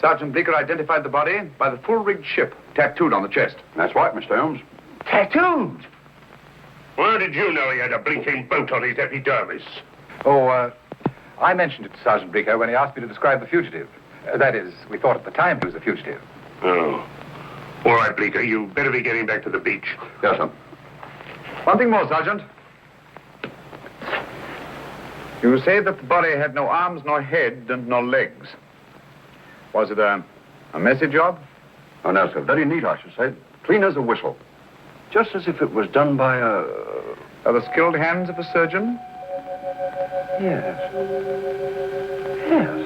Sergeant Bleecker identified the body by the full-rigged ship tattooed on the chest. That's right, Mr. Holmes. Tattooed? How did you know he had a blinking boat on his epidermis? Oh, I mentioned it to Sergeant Bleecker when he asked me to describe the fugitive. That is, we thought at the time he was a fugitive. Oh. All right, Bleecker, you better be getting back to the beach. Yes, sir. One thing more, Sergeant. You say that the body had no arms, nor head, and no legs. Was it a messy job? Oh, no, sir. Very neat, I should say. Clean as a whistle. Just as if it was done by a... Are the skilled hands of a surgeon? Yes. Yes.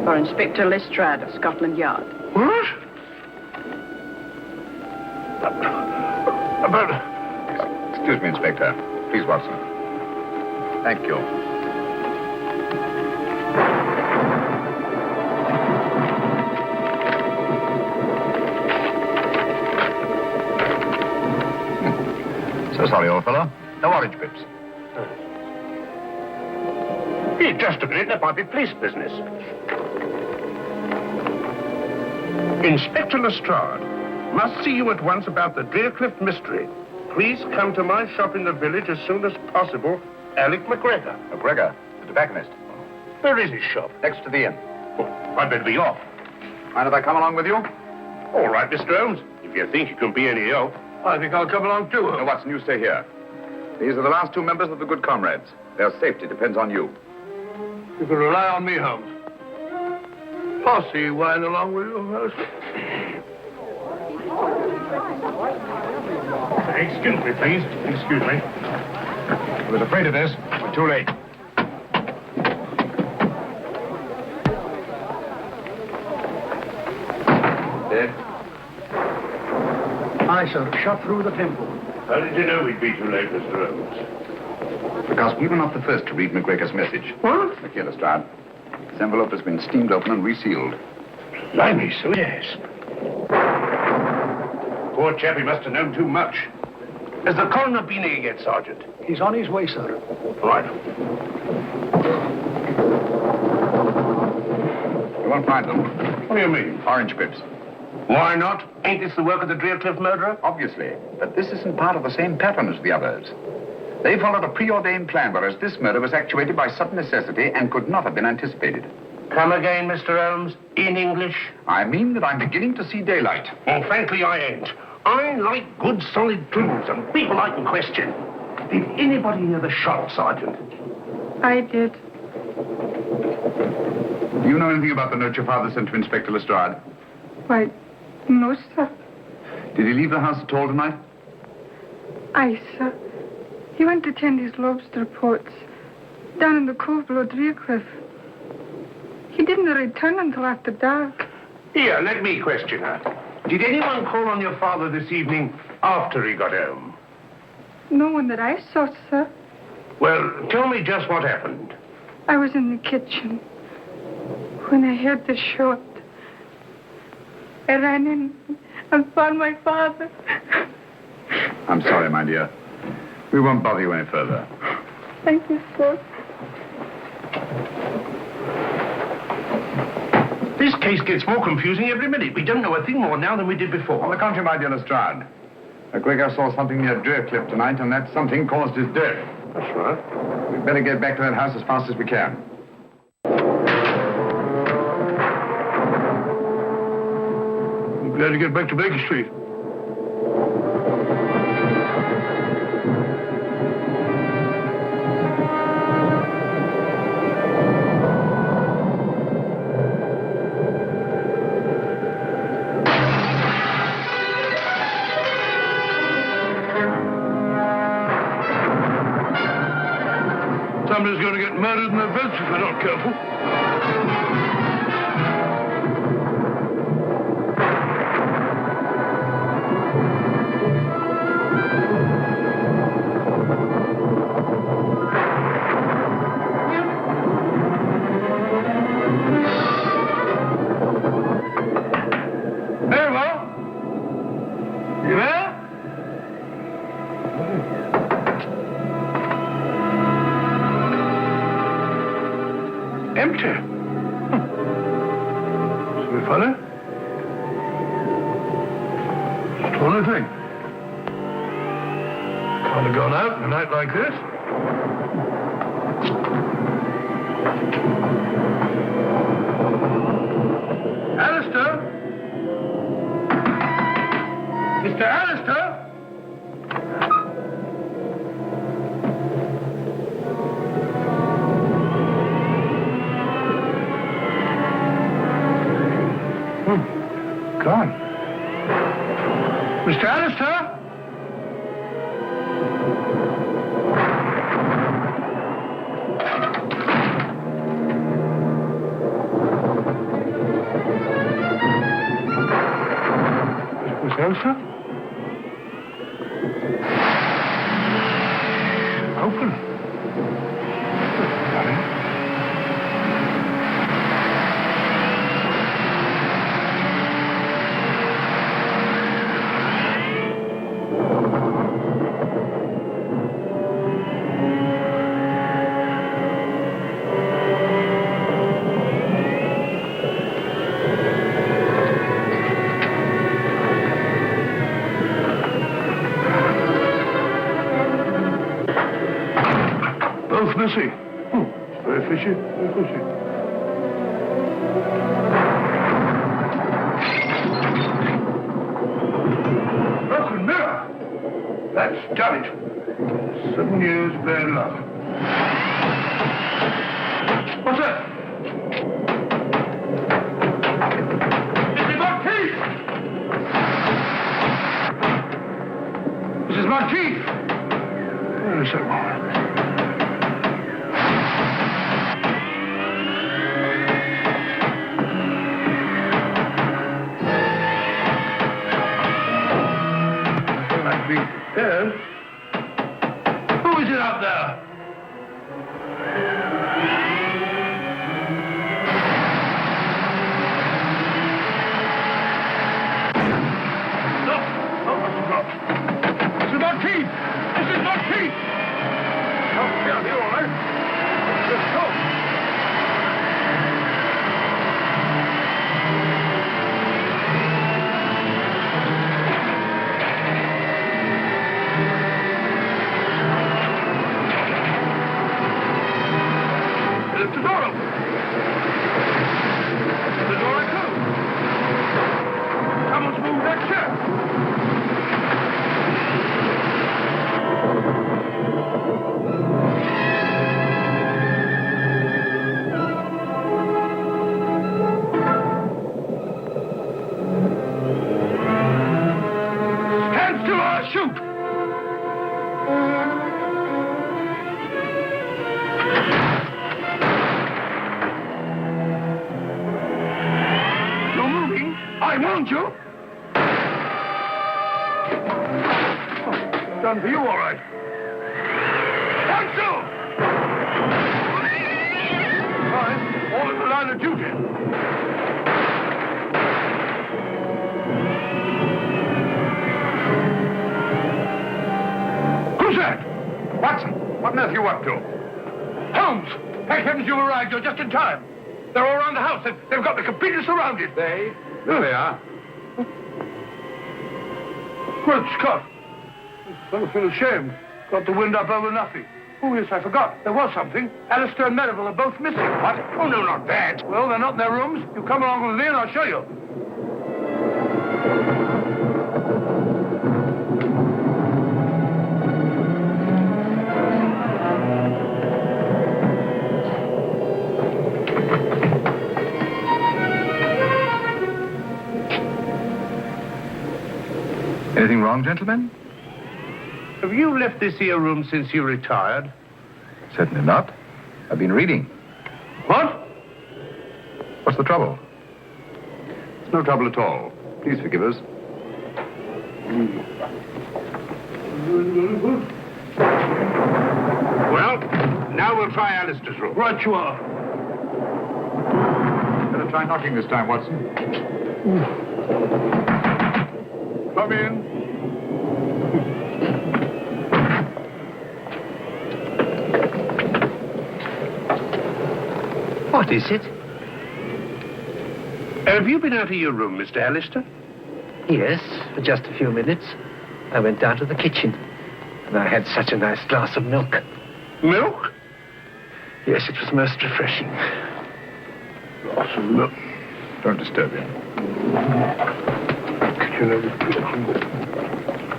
For Inspector Lestrade of Scotland Yard. What? Excuse me, Inspector. Please, Watson. Thank you. So sorry, old fellow. No orange pips. Hey, just a minute. That might be police business. Inspector Lestrade, must see you at once about the Drearcliff mystery. Please come to my shop in the village as soon as possible. Alec McGregor. McGregor, the tobacconist. Where is his shop? Next to the inn. Oh, I'd better be off. Mind if I come along with you? All right, Mr. Holmes. If you think you can be any help. I think I'll come along too. No, Watson, you stay here. These are the last two members of the Good Comrades. Their safety depends on you. You can rely on me, Holmes. I'll see you wine along with you, Holmes. Excuse me, please. Excuse me. I was afraid of this. We're too late. Dead? Aye, sir. Shot through the temple. How did you know we'd be too late, Mr. Holmes? Because we were not the first to read McGregor's message. What? Look here, Lestrade. This envelope has been steamed open and resealed. Blimey, so yes. Poor chap, he must have known too much. Has the coroner been here yet, Sergeant? He's on his way, sir. Right. You won't find them. What do you mean? Orange pips. Why not? Ain't this the work of the Drearcliff murderer? Obviously. But this isn't part of the same pattern as the others. They followed a preordained plan, whereas this murder was actuated by sudden necessity and could not have been anticipated. Come again, Mr. Holmes, in English. I mean that I'm beginning to see daylight. Well, frankly, I ain't. I like good, solid clues and people I can question. Did anybody hear the shot, Sergeant? I did. Do you know anything about the note your father sent to Inspector Lestrade? Why, no, sir. Did he leave the house at all tonight? Aye, sir. He went to tend his lobster pots down in the cove below Drearcliff. He didn't return until after dark. Here, let me question her. Did anyone call on your father this evening after he got home? No one that I saw, sir. Well, tell me just what happened. I was in the kitchen when I heard the shot. I ran in and found my father. I'm sorry, my dear. We won't bother you any further. Thank you, sir. This case gets more confusing every minute. We don't know a thing more now than we did before. On the contrary, my dear Lestrade. McGregor saw something near Driercliff tonight, and that something caused his death. That's right. We'd better get back to that house as fast as we can. I'm glad to get back to Baker Street. Somebody's going to get murdered in their beds if they're not careful. Hey, Will. You there? Empty. So funny. Funny thing. Can't have gone out a night like this. Alistair? Mr. Alistair? Gone. Mr. Alistair? Mr. Alistair? Open. Both missing. Very fishy, very fishy. Broken mirror. That's done it. 7 years bad luck. What's that? Mrs. Monteith! Mrs. Monteith! Where is that woman? Yes? Who is it out there? No! Oh, Mr. Brock. Mrs. Monteith! Mrs. Monteith! Oh, yeah, you're all right. Let's go. The door open. The door I closed. Someone's moved that chair. Cancel! Fine. All in the line of duty. Who's that? Watson, what on earth are you up to? Holmes! Thank heavens you arrived. You're just in time. They're all around the house. They've got me completely surrounded. They? There they are. Great Scott. I feel ashamed. Got the wind up over nothing. Oh, yes, I forgot. There was something. Alistair and Merivale are both missing. What? Oh, no, not that. Well, they're not in their rooms. You come along with me and I'll show you. Anything wrong, gentlemen? Have you left this here room since you retired? Certainly not. I've been reading. What? What's the trouble? It's no trouble at all. Please forgive us. Well, now we'll try Alistair's room. Right you are. Better try knocking this time, Watson. Come in. What is it? Have you been out of your room, Mr. Alistair? Yes, for just a few minutes. I went down to the kitchen, and I had such a nice glass of milk. Milk? Yes, it was most refreshing. Glass of milk. Don't disturb him.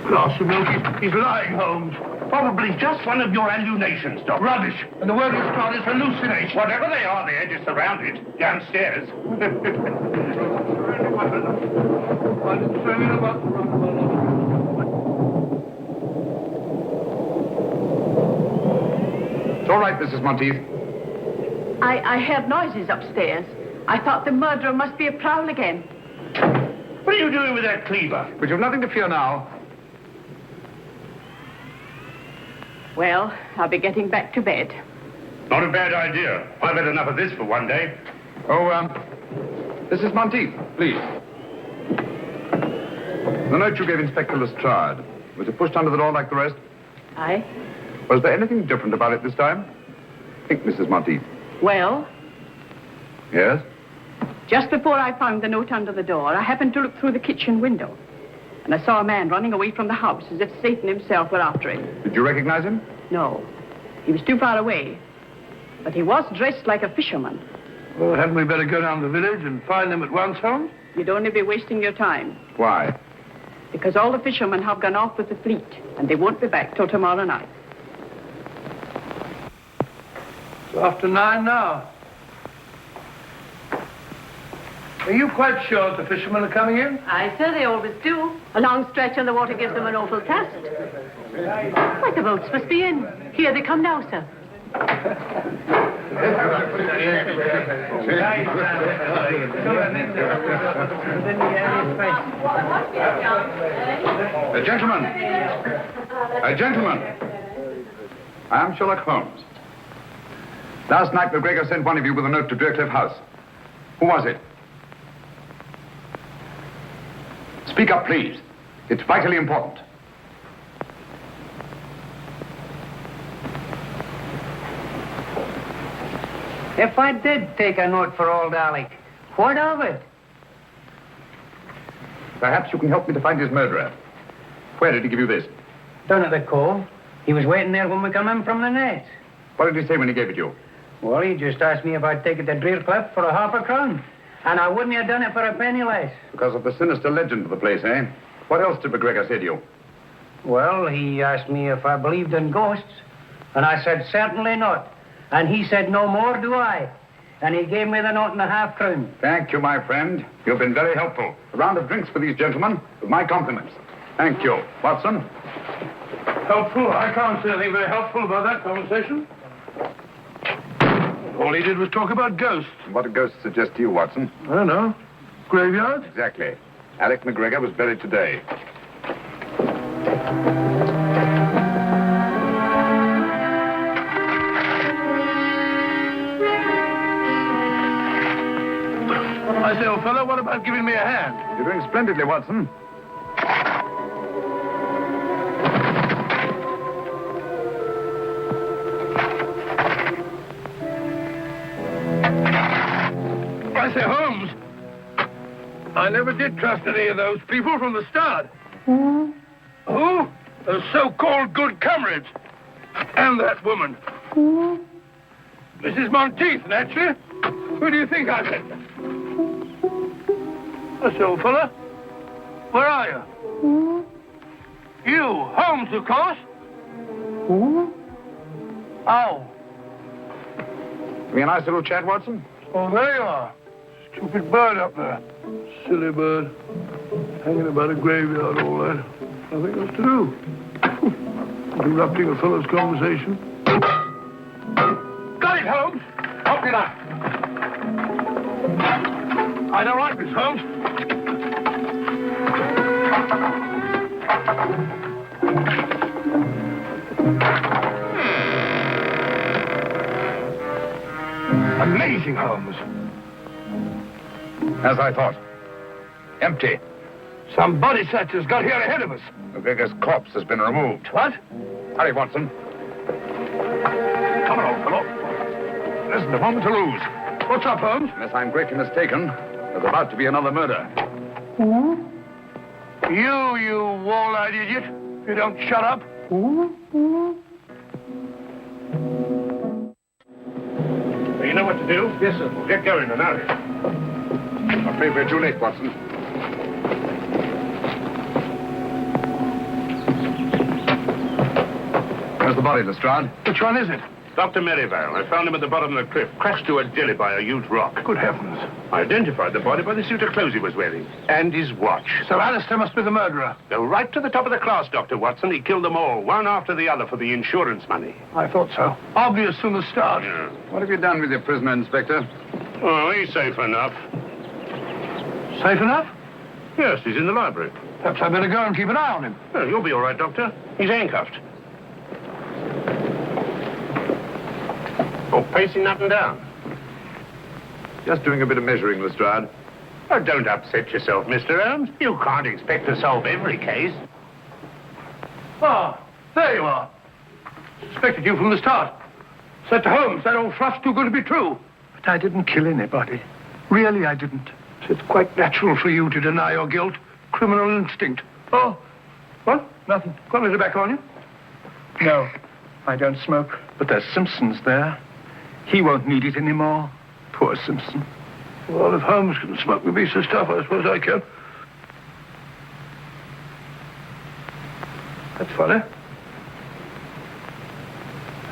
Glass of milk. He's lying, Holmes. Probably just one of your hallucinations, Doc. Rubbish. And the word he's got is hallucination. Whatever they are, they're just surrounded downstairs. It's all right, Mrs. Monteith. I heard noises upstairs. I thought the murderer must be a prowl again. What are you doing with that cleaver? But you've nothing to fear now. Well, I'll be getting back to bed. Not a bad idea. I've had enough of this for one day. Oh, Mrs. Monteith, please. The note you gave Inspector Lestrade, was it pushed under the door like the rest? Aye. Was there anything different about it this time? Think, Mrs. Monteith. Well, Yes? just before I found the note under the door, I happened to look through the kitchen window. And I saw a man running away from the house as if Satan himself were after him. Did you recognize him? No, he was too far away. But he was dressed like a fisherman. Well, hadn't we better go down to the village and find them at once, Holmes? You'd only be wasting your time. Why? Because all the fishermen have gone off with the fleet, and they won't be back till tomorrow night. It's after 9 now. Are you quite sure the fishermen are coming in? Aye, sir, they always do. A long stretch on the water gives them an awful test. Why, the boats must be in. Here they come now, sir. Gentlemen. I am Sherlock Holmes. Last night, McGregor sent one of you with a note to Draycliff House. Who was it? Speak up, please. It's vitally important. If I did take a note for old Alec, what of it? Perhaps you can help me to find his murderer. Where did he give you this? Down at the cove. He was waiting there when we come in from the net. What did he say when he gave it you? Well, he just asked me if I'd take it to Draycliff for a £0.50. And I wouldn't have done it for a penny less. Because of the sinister legend of the place, eh? What else did McGregor say to you? Well, he asked me if I believed in ghosts. And I said, certainly not. And he said, no more do I. And he gave me the note and a £0.50. Thank you, my friend. You've been very helpful. A round of drinks for these gentlemen, with my compliments. Thank you. Watson? Helpful? I can't say anything very helpful about that conversation. All he did was talk about ghosts. What do ghosts suggest to you, Watson? I don't know. Graveyard? Exactly. Alec McGregor was buried today. fellow. What about giving me a hand? You're doing splendidly, Watson. I say, Holmes, I never did trust any of those people from the start. Who? Those so-called good comrades. And that woman. Mrs. Monteith, naturally. Who do you think I met? That's old fella. Where are you? You, Holmes, of course. Oh. Be a nice little chat, Watson? Oh, there you are. Stupid bird up there. Silly bird. Hanging about a graveyard all that. Nothing else to do. Interrupting a fellow's conversation. Got it, Holmes. Help me out. I don't like this, Holmes. Amazing, Holmes. As I thought. Empty. Some body snatchers got here ahead of us. McGregor's corpse has been removed. What? Hurry, Watson. Come on, old fellow. There isn't a moment to lose. What's up, Holmes? Unless I'm greatly mistaken, there's about to be another murder. You wall-eyed idiot. If you don't shut up. You know what to do? Yes, sir. Well, get going and hurry. I'm afraid we're too late, Watson. Where's the body, Lestrade? Which one is it? Dr. Merivale. I found him at the bottom of the cliff, crashed to a jelly by a huge rock. Good heavens. I identified the body by the suit of clothes he was wearing. And his watch. So Alistair must be the murderer. Go right to the top of the class, Dr. Watson. He killed them all, one after the other, for the insurance money. I thought so. Obvious from the start. Yeah. What have you done with your prisoner, Inspector? Oh, he's safe enough. Safe enough? Yes, he's in the library. Perhaps I'd better go and keep an eye on him. Oh, you'll be all right, Doctor. He's handcuffed. Oh, pacing up and down. Just doing a bit of measuring, Lestrade. Oh, don't upset yourself, Mr. Holmes. You can't expect to solve every case. Ah, there you are. Suspected you from the start. Said to Holmes, that old fluff's too good to be true. But I didn't kill anybody. Really, I didn't. It's quite natural for you to deny your guilt. Criminal instinct. Oh, what? Nothing. Got any tobacco on you? No, I don't smoke. But there's Simpson's there. He won't need it anymore. Poor Simpson. Well, if Holmes can smoke me piece of stuff, I suppose I can. That's funny.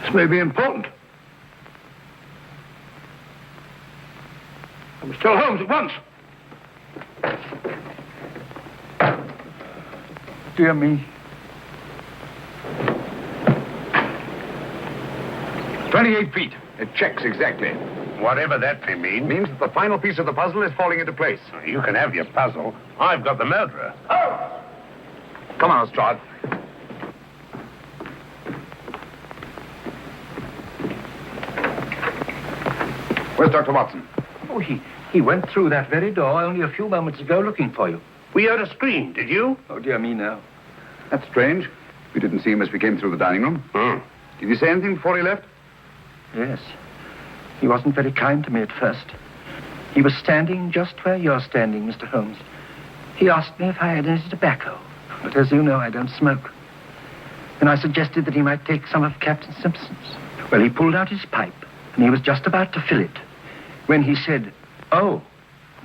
This may be important. I must tell Holmes at once. Dear me. 28 feet. It checks exactly. Whatever that may mean. Means that the final piece of the puzzle is falling into place. You can have your puzzle. I've got the murderer. Oh! Come on, Lestrade. Where's Dr. Watson? Oh, he went through that very door only a few moments ago looking for you. We heard a scream, did you? Oh, dear me, no. That's strange. We didn't see him as we came through the dining room. Did he say anything before he left? Yes. He wasn't very kind to me at first. He was standing just where you're standing, Mr. Holmes. He asked me if I had any tobacco. But as you know, I don't smoke. Then I suggested that he might take some of Captain Simpson's. Well, he pulled out his pipe, and he was just about to fill it, when he said, "Oh,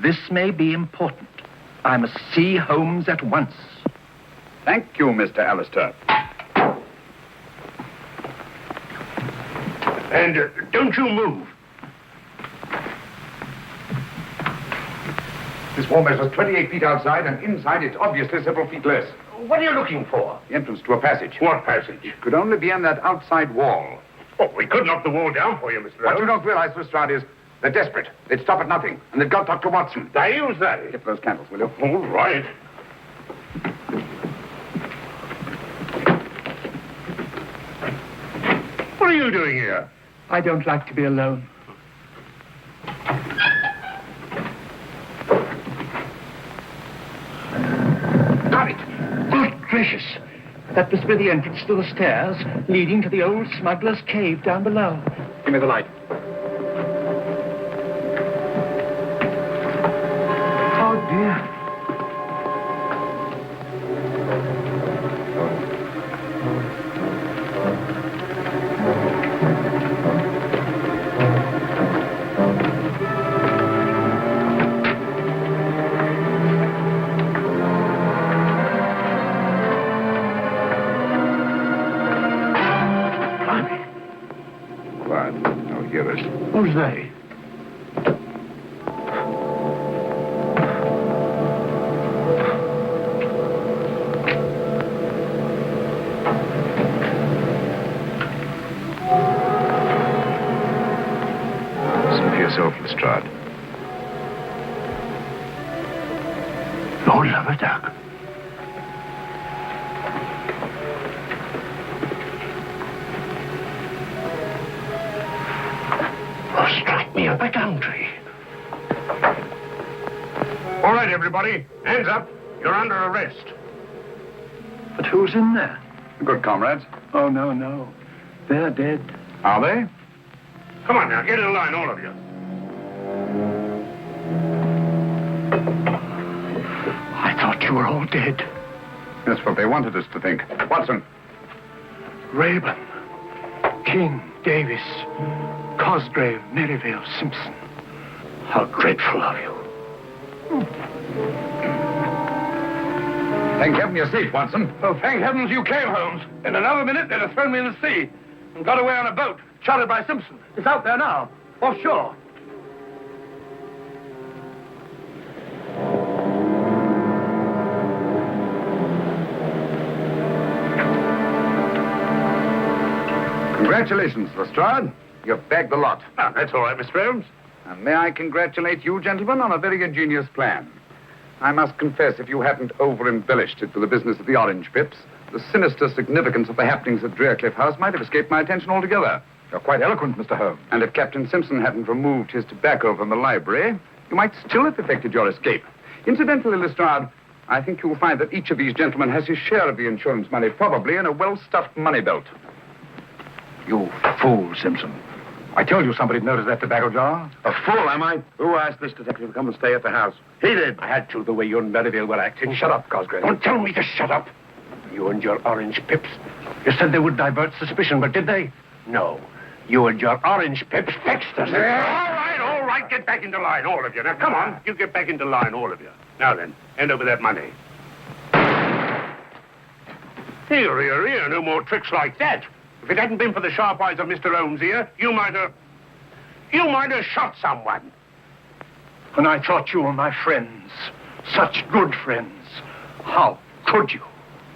this may be important. I must see Holmes at once." Thank you, Mr. Alistair. And don't you move. This wall measures 28 feet outside, and inside it's obviously several feet less. What are you looking for? The entrance to a passage. What passage? It could only be in that outside wall. Oh, we could knock the wall down for you, Mr. What you Holmes. don't realize, Lestrade, is they're desperate. They'd stop at nothing, and they've got Dr. Watson. They use that. Get those candles, will you? All right. What are you doing here? I don't like to be alone. That must be the entrance to the stairs leading to the old smuggler's cave down below. Give me the light. Oh, dear. Who's they? Listen to yourself, Lestrade. Lord love a duck. Strike me up a country. All right, everybody. Hands up. You're under arrest. But who's in there? The good comrades. Oh, no, no. They're dead. Are they? Come on now, get in line, all of you. I thought you were all dead. That's what they wanted us to think. Watson. Rayburn, King, Davis, Cosgrave, Merivale, Simpson. How dreadful of you. Thank heaven you're safe, Watson. Oh, thank heavens you came, Holmes. In another minute, they'd have thrown me in the sea and got away on a boat, chartered by Simpson. It's out there now, offshore. Congratulations, Lestrade. You've bagged the lot. Ah, that's all right, Mr. Holmes. And may I congratulate you, gentlemen, on a very ingenious plan. I must confess, if you hadn't over-embellished it for the business of the Orange Pips, the sinister significance of the happenings at Drearcliff House might have escaped my attention altogether. You're quite eloquent, Mr. Holmes. And if Captain Simpson hadn't removed his tobacco from the library, you might still have effected your escape. Incidentally, Lestrade, I think you'll find that each of these gentlemen has his share of the insurance money, probably in a well-stuffed money belt. You fool, Simpson. I told you somebody'd noticed that tobacco jar. A fool, am I? Who asked this detective to come and stay at the house? He did. I had to, the way you and Merivale were acting. Shut up, Cosgrave. Don't tell me to shut up. You and your Orange Pips. You said they would divert suspicion, but did they? No. You and your Orange Pips fixed us. All right. Get back into line, all of you. Now, come on. You get back into line, all of you. Now then, hand over that money. Here. No more tricks like that. If it hadn't been for the sharp eyes of Mr. Holmes here, you might have shot someone. And I thought you were my friends. Such good friends. How could you?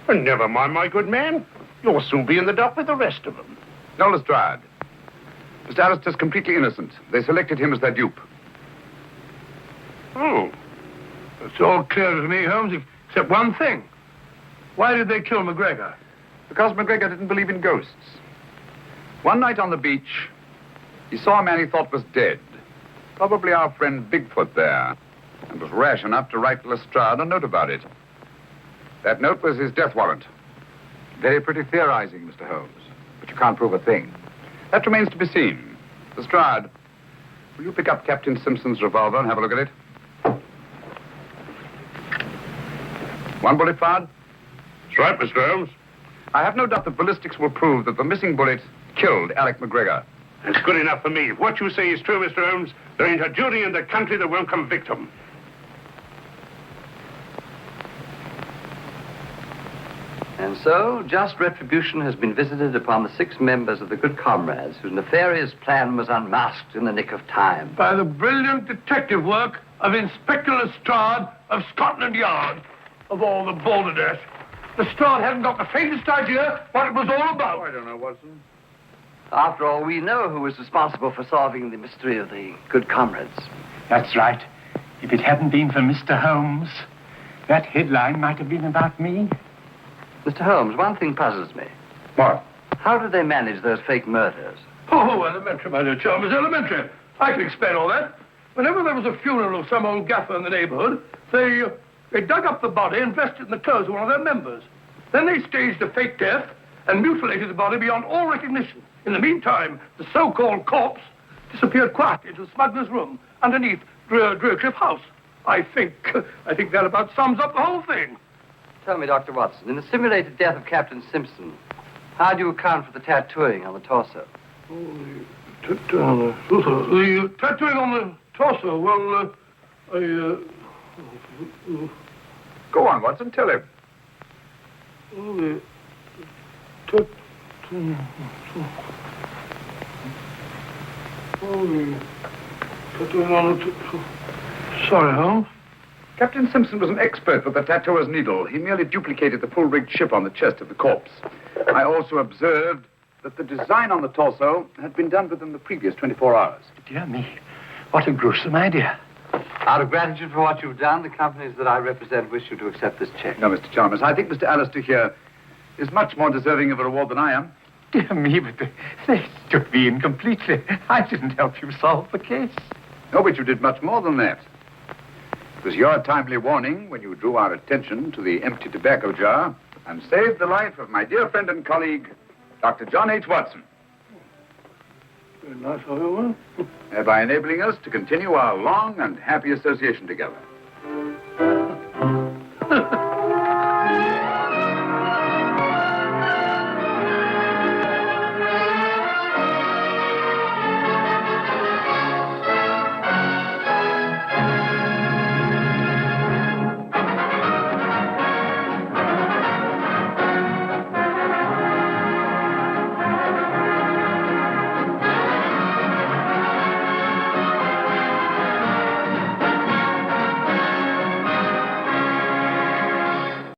And never mind, my good man. You'll soon be in the dock with the rest of them. No, Lestrade. Mr. Alistair's completely innocent. They selected him as their dupe. Oh. It's all clear to me, Holmes, except one thing. Why did they kill McGregor? Because McGregor didn't believe in ghosts. One night on the beach, he saw a man he thought was dead. Probably our friend Bigfoot there. And was rash enough to write Lestrade a note about it. That note was his death warrant. Very pretty theorizing, Mr. Holmes. But you can't prove a thing. That remains to be seen. Lestrade, will you pick up Captain Simpson's revolver and have a look at it? One bullet fired? That's right, Mr. Holmes. I have no doubt that ballistics will prove that the missing bullet killed Alec McGregor. It's good enough for me. If what you say is true, Mr. Holmes, there ain't a jury in the country that won't convict him. And so, just retribution has been visited upon the 6 members of the Good Comrades whose nefarious plan was unmasked in the nick of time. By the brilliant detective work of Inspector Lestrade of Scotland Yard. Of all the balderdash. Lestrade hadn't got the faintest idea what it was all about. I don't know, Watson. After all, we know who was responsible for solving the mystery of the Good Comrades. That's right. If it hadn't been for Mr. Holmes, that headline might have been about me. Mr. Holmes, one thing puzzles me. What? How did they manage those fake murders? Oh, elementary, my dear Chalmers, elementary. I can explain all that. Whenever there was a funeral of some old gaffer in the neighborhood, they dug up the body and dressed it in the clothes of one of their members. Then they staged a fake death and mutilated the body beyond all recognition. In the meantime, the so-called corpse disappeared quietly into the smuggler's room underneath Drearcliff House. I think that about sums up the whole thing. Tell me, Dr. Watson, in the simulated death of Captain Simpson, how do you account for the tattooing on the torso? The tattooing on the torso, well, Go on, Watson, tell him. The tattooing on the... Sorry, Holmes. Captain Simpson was an expert with the tattooer's needle. He merely duplicated the full-rigged ship on the chest of the corpse. I also observed that the design on the torso had been done within the previous 24 hours. Dear me, what a gruesome idea. Out of gratitude for what you've done, the companies that I represent wish you to accept this check. No, Mr. Chalmers, I think Mr. Alistair here is much more deserving of a reward than I am. Dear me, but they took me in completely. I didn't help you solve the case. No, but you did much more than that. It was your timely warning when you drew our attention to the empty tobacco jar and saved the life of my dear friend and colleague, Dr. John H. Watson. Very nice of you, Thereby enabling us to continue our long and happy association together.